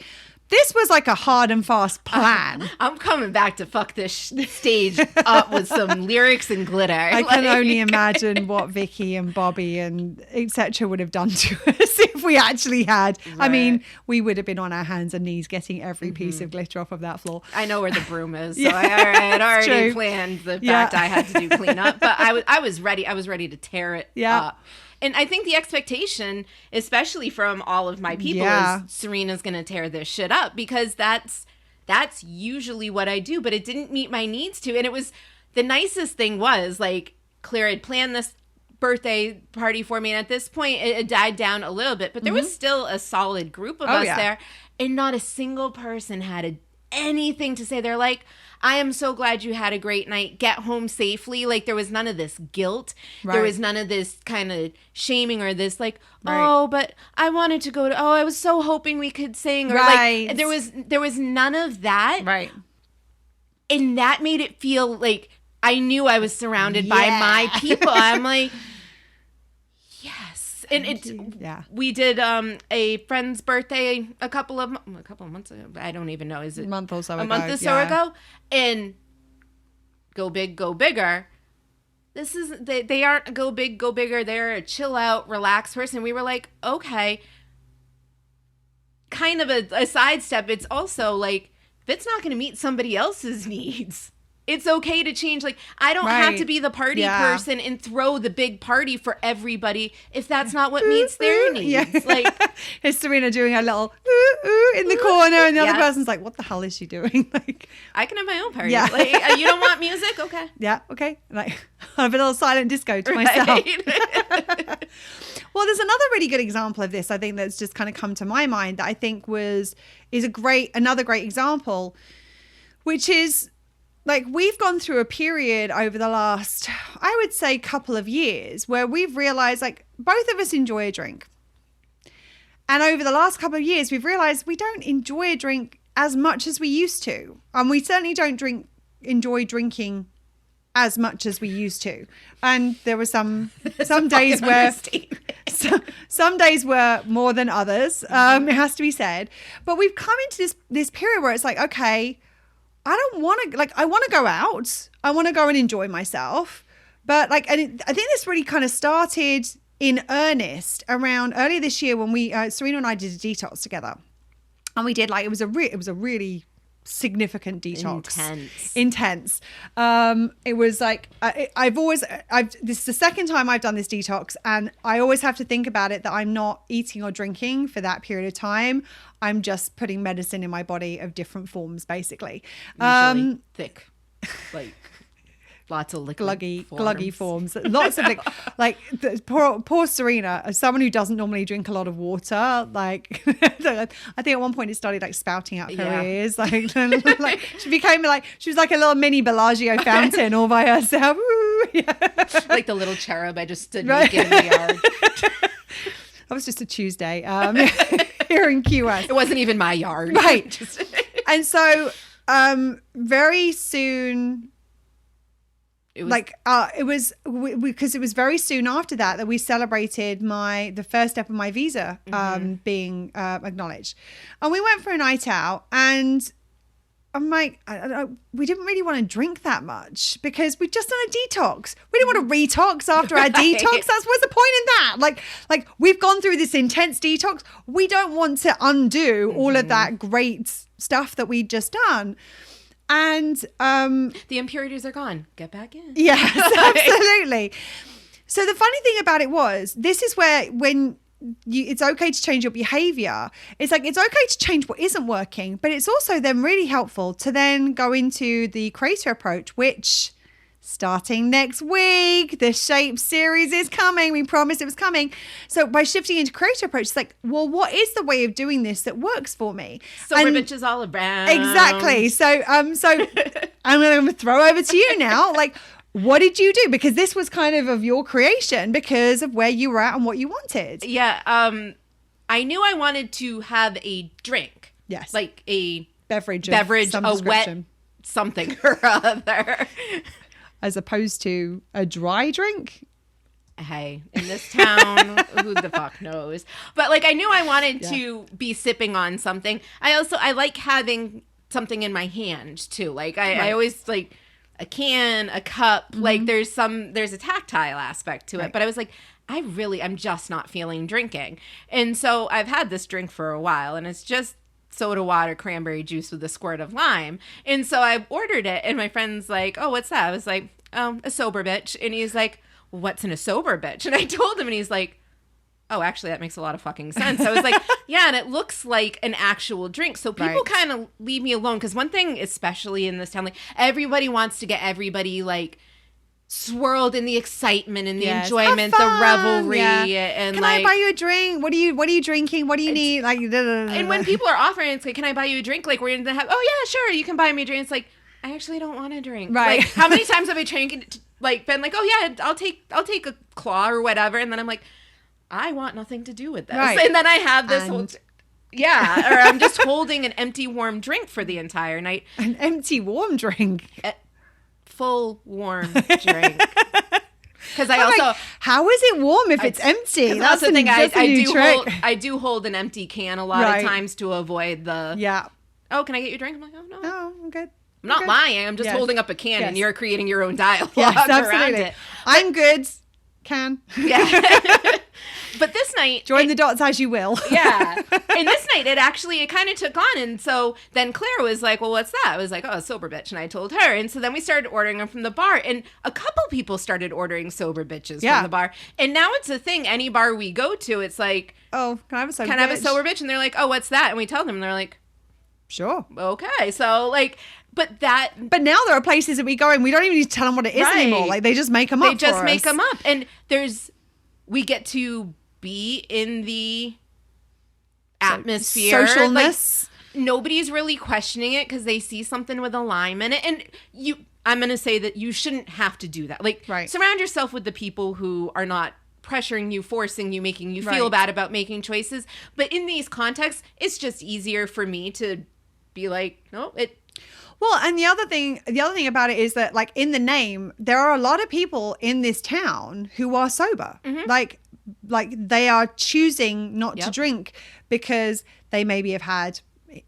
A: This was like a hard and fast plan.
B: I'm coming back to fuck this stage up with some lyrics and glitter.
A: I can only imagine what Vicky and Bobby and etc. would have done to us if we actually had. Right. I mean, we would have been on our hands and knees getting every piece of glitter off of that floor.
B: I know where the broom is, so I had already planned the fact I had to do cleanup. But I was ready. I was ready to tear it up. And I think the expectation, especially from all of my people, is Serena's going to tear this shit up, because that's usually what I do. But it didn't meet my needs to. And it was, the nicest thing was, like, Claire had planned this birthday party for me. And at this point, it died down a little bit. But there was still a solid group of us there. And not a single person had anything to say. They're like, I am so glad you had a great night. Get home safely. Like, there was none of this guilt. Right. There was none of this kind of shaming or this like, oh, but I wanted to go to, I was so hoping we could sing. Or like, there was none of that. Right. And that made it feel like I knew I was surrounded by my people. I'm like, yes. And we did a friend's birthday a couple of months ago. I don't even know. Is it
A: a month or so
B: ago? And go big, go bigger. This is they aren't go big, go bigger. They're a chill out, relaxed person. We were like, okay. Kind of a sidestep. It's also like, if it's not going to meet somebody else's needs, it's okay to change. Like, I don't have to be the party person and throw the big party for everybody if that's not what meets their needs. Yeah. Like,
A: is Serena doing her little ooh, ooh in the corner, and the other person's like, what the hell is she doing? Like,
B: I can have my own party. Yeah. Like, you don't want music? Okay.
A: Yeah, okay. Like, I have a little silent disco to myself. Well, there's another really good example of this, I think, that's just kind of come to my mind that I think is another great example, which is, like, we've gone through a period over the last, I would say, couple of years where we've realized, like, both of us enjoy a drink. And over the last couple of years, we've realized we don't enjoy a drink as much as we used to. And we certainly don't enjoy drinking as much as we used to. And there were some days where some days were more than others. It has to be said. But we've come into this period where it's like, okay, I don't want to, like, I want to go out. I want to go and enjoy myself. But like, I think this really kind of started in earnest around earlier this year when Serena and I did a detox together. And we did, like, it was a really significant detox. Intense. It was like, this is the second time I've done this detox, and I always have to think about it that I'm not eating or drinking for that period of time. I'm just putting medicine in my body of different forms, basically.
B: Usually thick, like lots of liquid
A: gluggy forms. Lots of like poor Serena, as someone who doesn't normally drink a lot of water, like I think at one point it started like spouting out her ears, like she became like, she was like a little mini Bellagio fountain all by herself.
B: Like the little cherub I just stood naked in the yard.
A: That was just a Tuesday here in QS.
B: It wasn't even my yard.
A: Right. And so Very soon.
B: It was
A: Like it was because it was very soon after that we celebrated the first step of my visa being acknowledged, and we went for a night out, and I'm like, we didn't really want to drink that much because we'd just done a detox. We didn't want to retox after our detox. What's the point in that? Like we've gone through this intense detox. We don't want to undo all of that great stuff that we'd just done. And
B: the impurities are gone. Get back in.
A: Yes, absolutely. So the funny thing about it was, this is where when it's okay to change your behavior. It's like, it's okay to change what isn't working, but it's also then really helpful to then go into the creator approach, which starting next week, the Shape series is coming. We promised it was coming. So by shifting into creator approach, it's like, well, what is the way of doing this that works for me?
B: Sober bitches all around.
A: Exactly. So I'm going to throw over to you now. Like, what did you do? Because this was kind of your creation because of where you were at and what you wanted.
B: Yeah. I knew I wanted to have a drink.
A: Yes.
B: Like a
A: beverage,
B: a wet something or other.
A: As opposed to a dry drink.
B: Hey, in this town, who the fuck knows? But like, I knew I wanted to be sipping on something. I like having something in my hand too. Like I always like a can, a cup, like there's a tactile aspect to it. But I was like, I'm just not feeling drinking. And so I've had this drink for a while, and it's just soda water, cranberry juice with a squirt of lime. And so I ordered it, and my friend's like, oh, what's that? I was like, oh, a sober bitch. And he's like, what's in a sober bitch? And I told him, and he's like, oh, actually, that makes a lot of fucking sense. I was like, yeah, and it looks like an actual drink. So people kind of leave me alone. Because one thing, especially in this town, like everybody wants to get everybody like swirled in the excitement and the enjoyment, the revelry, and
A: can
B: like,
A: I buy you a drink? What are you drinking? What do you need? Like,
B: and when people are offering, it's like, can I buy you a drink? Like, we're gonna have, oh yeah, sure, you can buy me a drink. It's like, I actually don't want a drink.
A: Right?
B: Like, how many times have I been like, oh yeah, I'll take a claw or whatever, and then I'm like, I want nothing to do with this, and then I have this whole. Yeah, or I'm just holding an empty warm drink for the entire night.
A: An empty warm drink.
B: Full warm drink. Because I also,
A: like, how is it warm if it's empty?
B: That's the thing. I do hold an empty can a lot of times to avoid the.
A: Yeah.
B: Oh, can I get you a drink? I'm like, oh no.
A: No, I'm good.
B: I'm not lying. I'm just holding up a can, and you're creating your own dialogue around it.
A: I'm good. Can.
B: Yeah. But this night,
A: join the dots as you will.
B: Yeah. And this night, it kind of took on. And so then Claire was like, well, what's that? I was like, oh, a sober bitch. And I told her. And so then we started ordering them from the bar. And a couple people started ordering sober bitches from the bar. And now it's a thing. Any bar we go to, it's like,
A: oh, can I have a sober bitch?
B: Can I have a sober bitch? And they're like, oh, what's that? And we tell them, and they're like,
A: sure.
B: Okay. So like, but
A: now there are places that we go and we don't even need to tell them what it is anymore. Like they just make them up.
B: They just make them up. And we get to be in the atmosphere.
A: Socialness.
B: Like, nobody's really questioning it because they see something with a lime in it. And I'm going to say that you shouldn't have to do that. Like, surround yourself with the people who are not pressuring you, forcing you, making you feel bad about making choices. But in these contexts, it's just easier for me to be like, no,
A: Well, and the other thing about it is that, like, in the name, there are a lot of people in this town who are sober. Mm-hmm. Like they are choosing not to drink because they maybe have had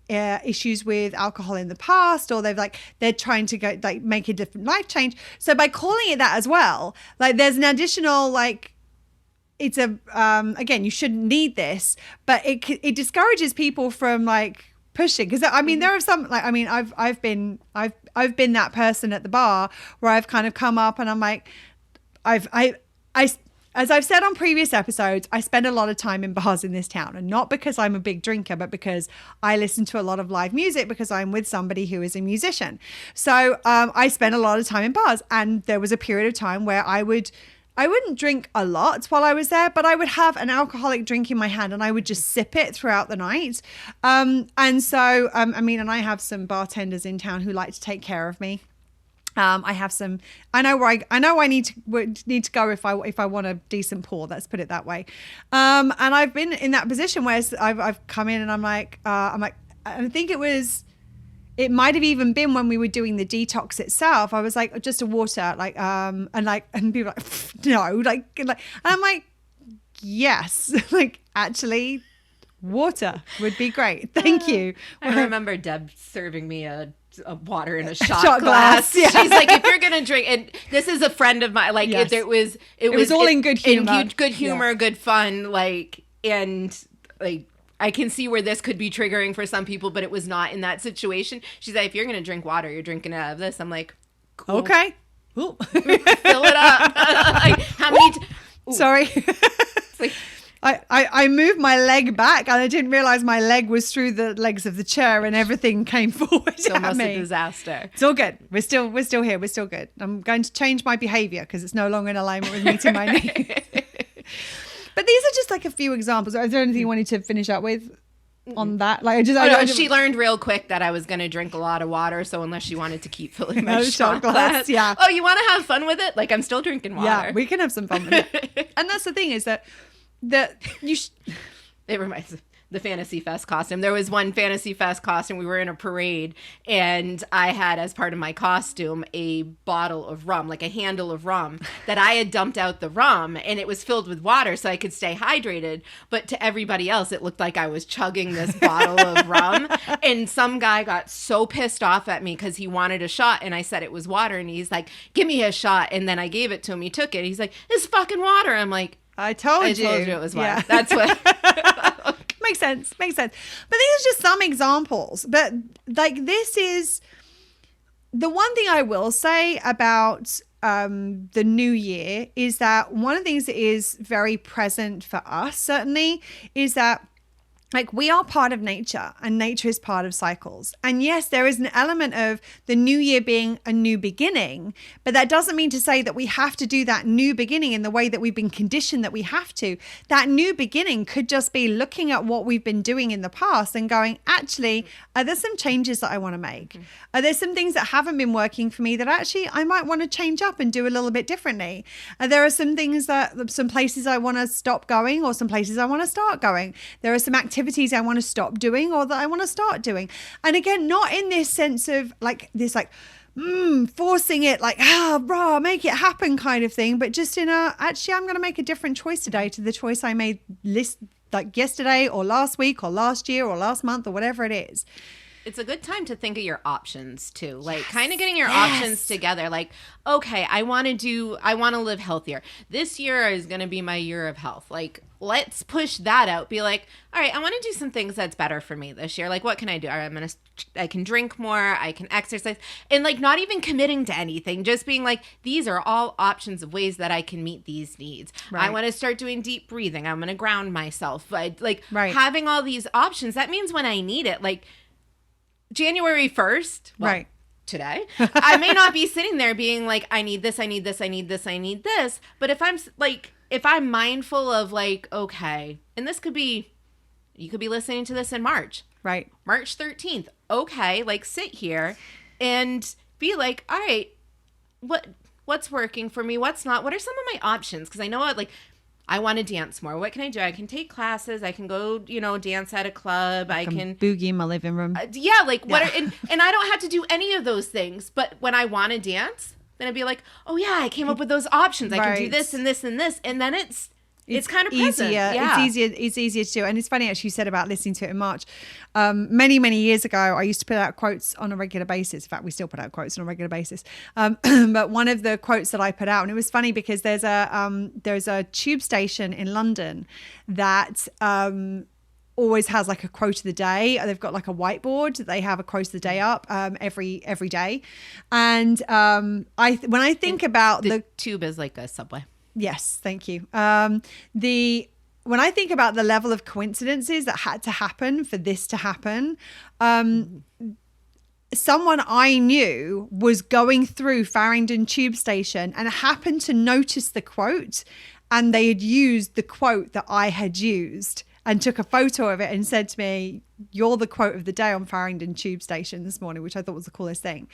A: issues with alcohol in the past, or they're trying to go like make a different life change. So by calling it that as well, like there's an additional like. It's again, you shouldn't need this, but it discourages people from like pushing, because I mean there are some like, I mean I've been that person at the bar where I've kind of come up and I'm like as I've said on previous episodes, I spend a lot of time in bars in this town, and not because I'm a big drinker, but because I listen to a lot of live music because I'm with somebody who is a musician. So I spend a lot of time in bars, and there was a period of time where I wouldn't drink a lot while I was there, but I would have an alcoholic drink in my hand and I would just sip it throughout the night. And so, I mean, and I have some bartenders in town who like to take care of me. I have some, I know I need to go if I want a decent pour, let's put it that way. And I've been in that position where I've come in and I'm like, I think it was it might have even been when we were doing the detox itself. I was like, just a water, like, and people were like, no, and I'm like, yes, like actually water would be great. Thank you.
B: I remember Deb serving me a water in a shot glass.
A: Yeah.
B: She's like, if you're gonna drink, and this is a friend of mine. Like,
A: Yes.
B: it was
A: all in good humor.
B: good humor, good fun. Like, and like, I can see where this could be triggering for some people, but it was not in that situation. She's like, if you're gonna drink water, you're drinking out of this. I'm like, cool.
A: Okay.
B: Fill it up. Like, how many?
A: Sorry.
B: It's like,
A: I moved my leg back and I didn't realize my leg was through the legs of the chair and everything came forward
B: it's almost
A: at me.
B: a disaster.
A: It's all good. We're still here. We're still good. I'm going to change my behavior because it's no longer in alignment with meeting my needs. But these are just like a few examples. Is there anything you wanted to finish up with on that? Like,
B: she learned real quick that I was going to drink a lot of water. So unless she wanted to keep filling my
A: No,
B: shot glass,
A: yeah.
B: Oh, you want to have fun with it? Like, I'm still drinking water.
A: Yeah, we can have some fun with it. And that's the thing is that you.
B: It reminds me. The Fantasy Fest costume. There was one Fantasy Fest costume. We were in a parade, and I had, as part of my costume, a bottle of rum, like a handle of rum, that I had dumped out the rum, and it was filled with water so I could stay hydrated. But to everybody else, it looked like I was chugging this bottle of rum. And some guy got so pissed off at me because he wanted a shot, and I said it was water, and he's like, give me a shot. And then I gave it to him. He took it. He's like, it's fucking water. I'm like,
A: I told
B: you it was water.
A: Yeah.
B: That's what.
A: Makes sense. But these are just some examples. But like, this is the one thing I will say about the new year is that one of the things that is very present for us, certainly, is that like we are part of nature and nature is part of cycles. And yes, there is an element of the new year being a new beginning, but that doesn't mean to say that we have to do that new beginning in the way that we've been conditioned that we have to. That new beginning could just be looking at what we've been doing in the past and going, actually, are there some changes that I want to make? Are there some things that haven't been working for me that actually I might want to change up and do a little bit differently? There are some things some places I want to stop going or some places I want to start going. There are some activities I want to stop doing or that I want to start doing. And again, not in this sense of like this, like, forcing it, like, bro, make it happen kind of thing, but just in actually, I'm going to make a different choice today to the choice I made like yesterday or last week or last year or last month or whatever it is.
B: It's a good time to think of your options too. Like kind of getting your options together. Like, okay, I want to live healthier. This year is going to be my year of health. Like, let's push that out. Be like, all right, I want to do some things that's better for me this year. Like, what can I do? All right, I can drink more. I can exercise. And like not even committing to anything, just being like, these are all options of ways that I can meet these needs. Right. I want to start doing deep breathing. I'm going to ground myself. Having all these options, that means when I need it, like, January 1st, right? Today, I may not be sitting there being like, I need this, I need this, I need this, I need this. But if I'm mindful of like, okay, and this could be, you could be listening to this in March,
A: right?
B: March 13th. Okay, like sit here and be like, all right, what's working for me? What's not? What are some of my options? Because I know I want to dance more. What can I do? I can take classes. I can go, dance at a club. I can
A: boogie in my living room.
B: And I don't have to do any of those things. But when I want to dance, then I'd be like, oh yeah, I came up with those options. I can do this and this and this. And then it's kind of present.
A: Easier.
B: Yeah.
A: It's easier to do. And it's funny actually you said about listening to it in March. Many, many years ago, I used to put out quotes on a regular basis. In fact, we still put out quotes on a regular basis. But one of the quotes that I put out, and it was funny because there's a tube station in London that always has like a quote of the day. They've got like a whiteboard. They have a quote of the day up every day. And when I think about the
B: tube is like a subway.
A: Yes, thank you. When I think about the level of coincidences that had to happen for this to happen, someone I knew was going through Farringdon Tube Station and happened to notice the quote, and they had used the quote that I had used and took a photo of it and said to me, "You're the quote of the day on Farringdon Tube Station this morning," which I thought was the coolest thing.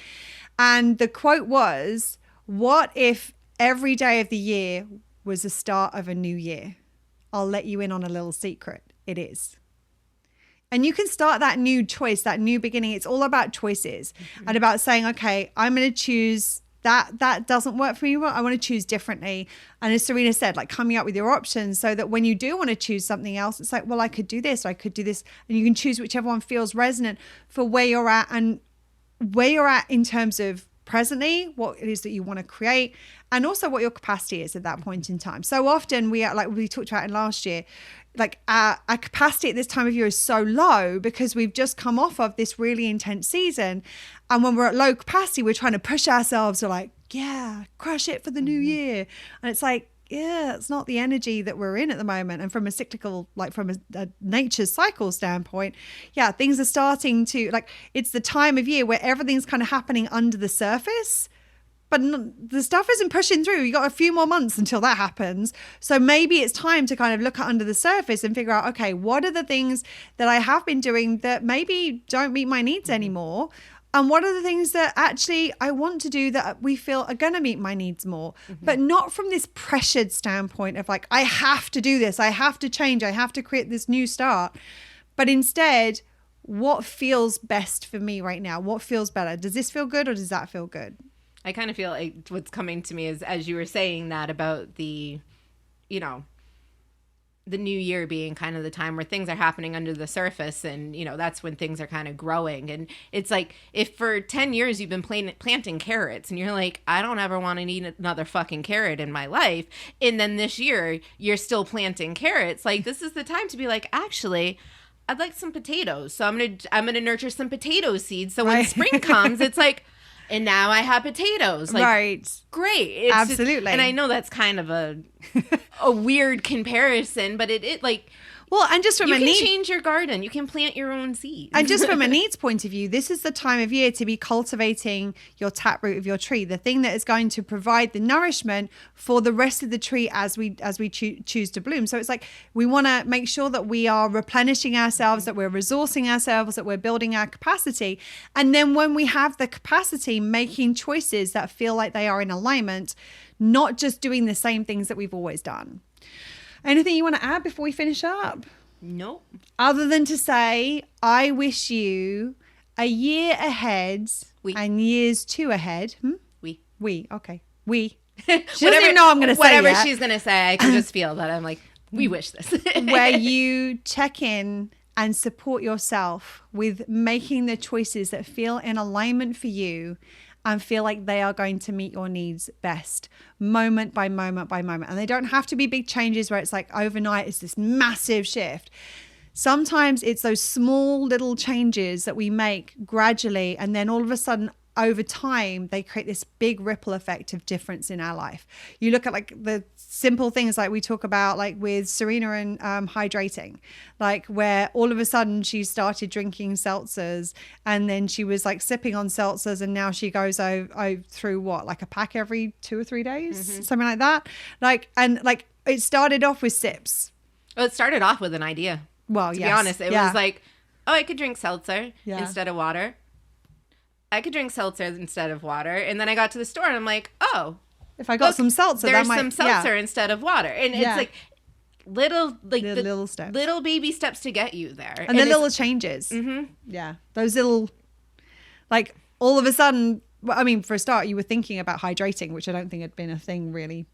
A: And the quote was, "What if every day of the year was the start of a new year? I'll let you in on a little secret. It is. And you can start that new choice, that new beginning. It's all about choices and about saying, okay, I'm going to choose that doesn't work for me. I want to choose differently. And as Serena said, like coming up with your options so that when you do want to choose something else, it's like, well, I could do this, or I could do this. And you can choose whichever one feels resonant for where you're at and where you're at in terms of presently, what it is that you want to create, and also what your capacity is at that point in time. So often we are, like we talked about in last year, like our capacity at this time of year is so low because we've just come off of this really intense season. And when we're at low capacity, we're trying to push ourselves to like, yeah, crush it for the new year. And it's like, yeah, it's not the energy that we're in at the moment. And from a cyclical, like from a nature's cycle standpoint, yeah, things are starting to, like, it's the time of year where everything's kind of happening under the surface, but the stuff isn't pushing through. You got a few more months until that happens. So maybe it's time to kind of look at under the surface and figure out, okay, what are the things that I have been doing that maybe don't meet my needs anymore? And what are the things that actually I want to do that we feel are going to meet my needs more, but not from this pressured standpoint of like, I have to do this, I have to change, I have to create this new start. But instead, what feels best for me right now? What feels better? Does this feel good or does that feel good?
B: I kind of feel like what's coming to me is, as you were saying that about the, you know, the new year being kind of the time where things are happening under the surface, and you know that's when things are kind of growing. And it's like, if for 10 years you've been planting carrots and you're like, I don't ever want to eat another fucking carrot in my life, and then this year you're still planting carrots, like this is the time to be like, actually I'd like some potatoes, so I'm gonna nurture some potato seeds, so when spring comes it's like, and now I have potatoes. Like,
A: right.
B: Great. It's
A: absolutely.
B: And I know that's kind of a weird comparison, but it like,
A: well, and just from
B: you can change your garden. You can plant your own seeds.
A: And just from a needs point of view, this is the time of year to be cultivating your taproot of your tree, the thing that is going to provide the nourishment for the rest of the tree as we choose to bloom. So it's like we want to make sure that we are replenishing ourselves, that we're resourcing ourselves, that we're building our capacity. And then when we have the capacity, making choices that feel like they are in alignment, not just doing the same things that we've always done. Anything you want to add before we finish up?
B: Nope.
A: Other than to say, I wish you a year ahead and years two ahead. We. Okay. We. She doesn't even know I'm going to say
B: whatever
A: yet.
B: she's going to say. I can just feel that I'm like, we wish this.
A: Where you check in and support yourself with making the choices that feel in alignment for you and feel like they are going to meet your needs best, moment by moment by moment. And they don't have to be big changes where it's like overnight it's this massive shift. Sometimes it's those small little changes that we make gradually, and then all of a sudden over time they create this big ripple effect of difference in our life. You look at like the simple things like we talk about, like with Serena and hydrating, like where all of a sudden she started drinking seltzers, and then she was like sipping on seltzers, and now she goes through what, like a pack every 2 or 3 days, something like that. And it started off with sips.
B: Well, it started off with an idea.
A: Well,
B: to be honest, it was like, oh, I could drink seltzer instead of water. I could drink seltzer instead of water. And then I got to the store and I'm like, oh,
A: if I got some seltzer,
B: there's some seltzer instead of water. And it's like little steps, little baby steps to get you there.
A: And the little changes. Yeah. Those little, like all of a sudden, I mean, for a start, you were thinking about hydrating, which I don't think had been a thing really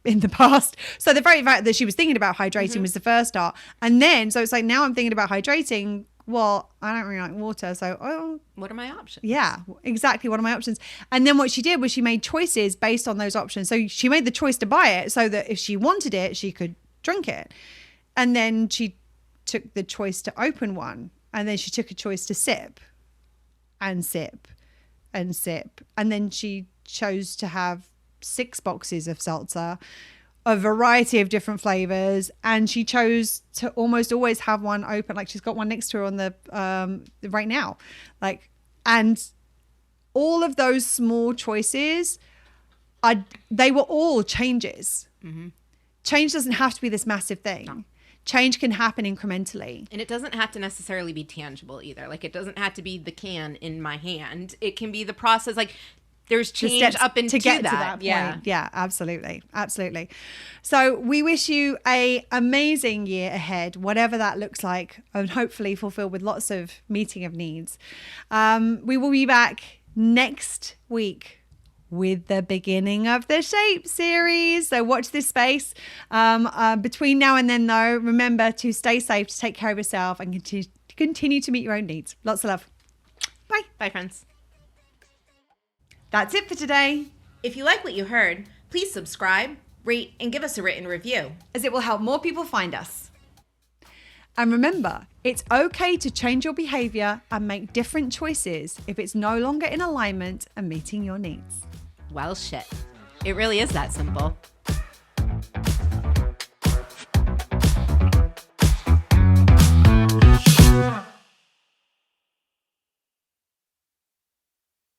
A: in the past. So the very fact that she was thinking about hydrating was the first start. And then, so it's like, now I'm thinking about hydrating. Well, I don't really like water, so
B: what are my options?
A: Yeah, exactly. What are my options? And then what she did was she made choices based on those options. So she made the choice to buy it so that if she wanted it, she could drink it. And then she took the choice to open one, and then she took a choice to sip and sip and sip. And then she chose to have 6 boxes of seltzer, a variety of different flavors, and she chose to almost always have one open. Like she's got one next to her on the right now, like, and all of those small choices they were all changes. Change doesn't have to be this massive thing. No. Change can happen incrementally,
B: and it doesn't have to necessarily be tangible either. Like it doesn't have to be the can in my hand. It can be the process. Like there's
A: the
B: change
A: steps
B: up into
A: to get
B: that.
A: to that point.
B: Yeah.
A: Yeah, absolutely. Absolutely. So we wish you a amazing year ahead, whatever that looks like, and hopefully fulfilled with lots of meeting of needs. We will be back next week with the beginning of the Shape series. So watch this space. Between now and then, though, remember to stay safe, to take care of yourself, and continue to meet your own needs. Lots of love. Bye.
B: Bye, friends.
A: That's it for today,
C: If you like what you heard, please subscribe, rate, and give us a written review.
A: as it will help more people find us. And remember, it's okay to change your behavior and make different choices if it's no longer in alignment and meeting your needs.
B: Well, shit. It really is that simple.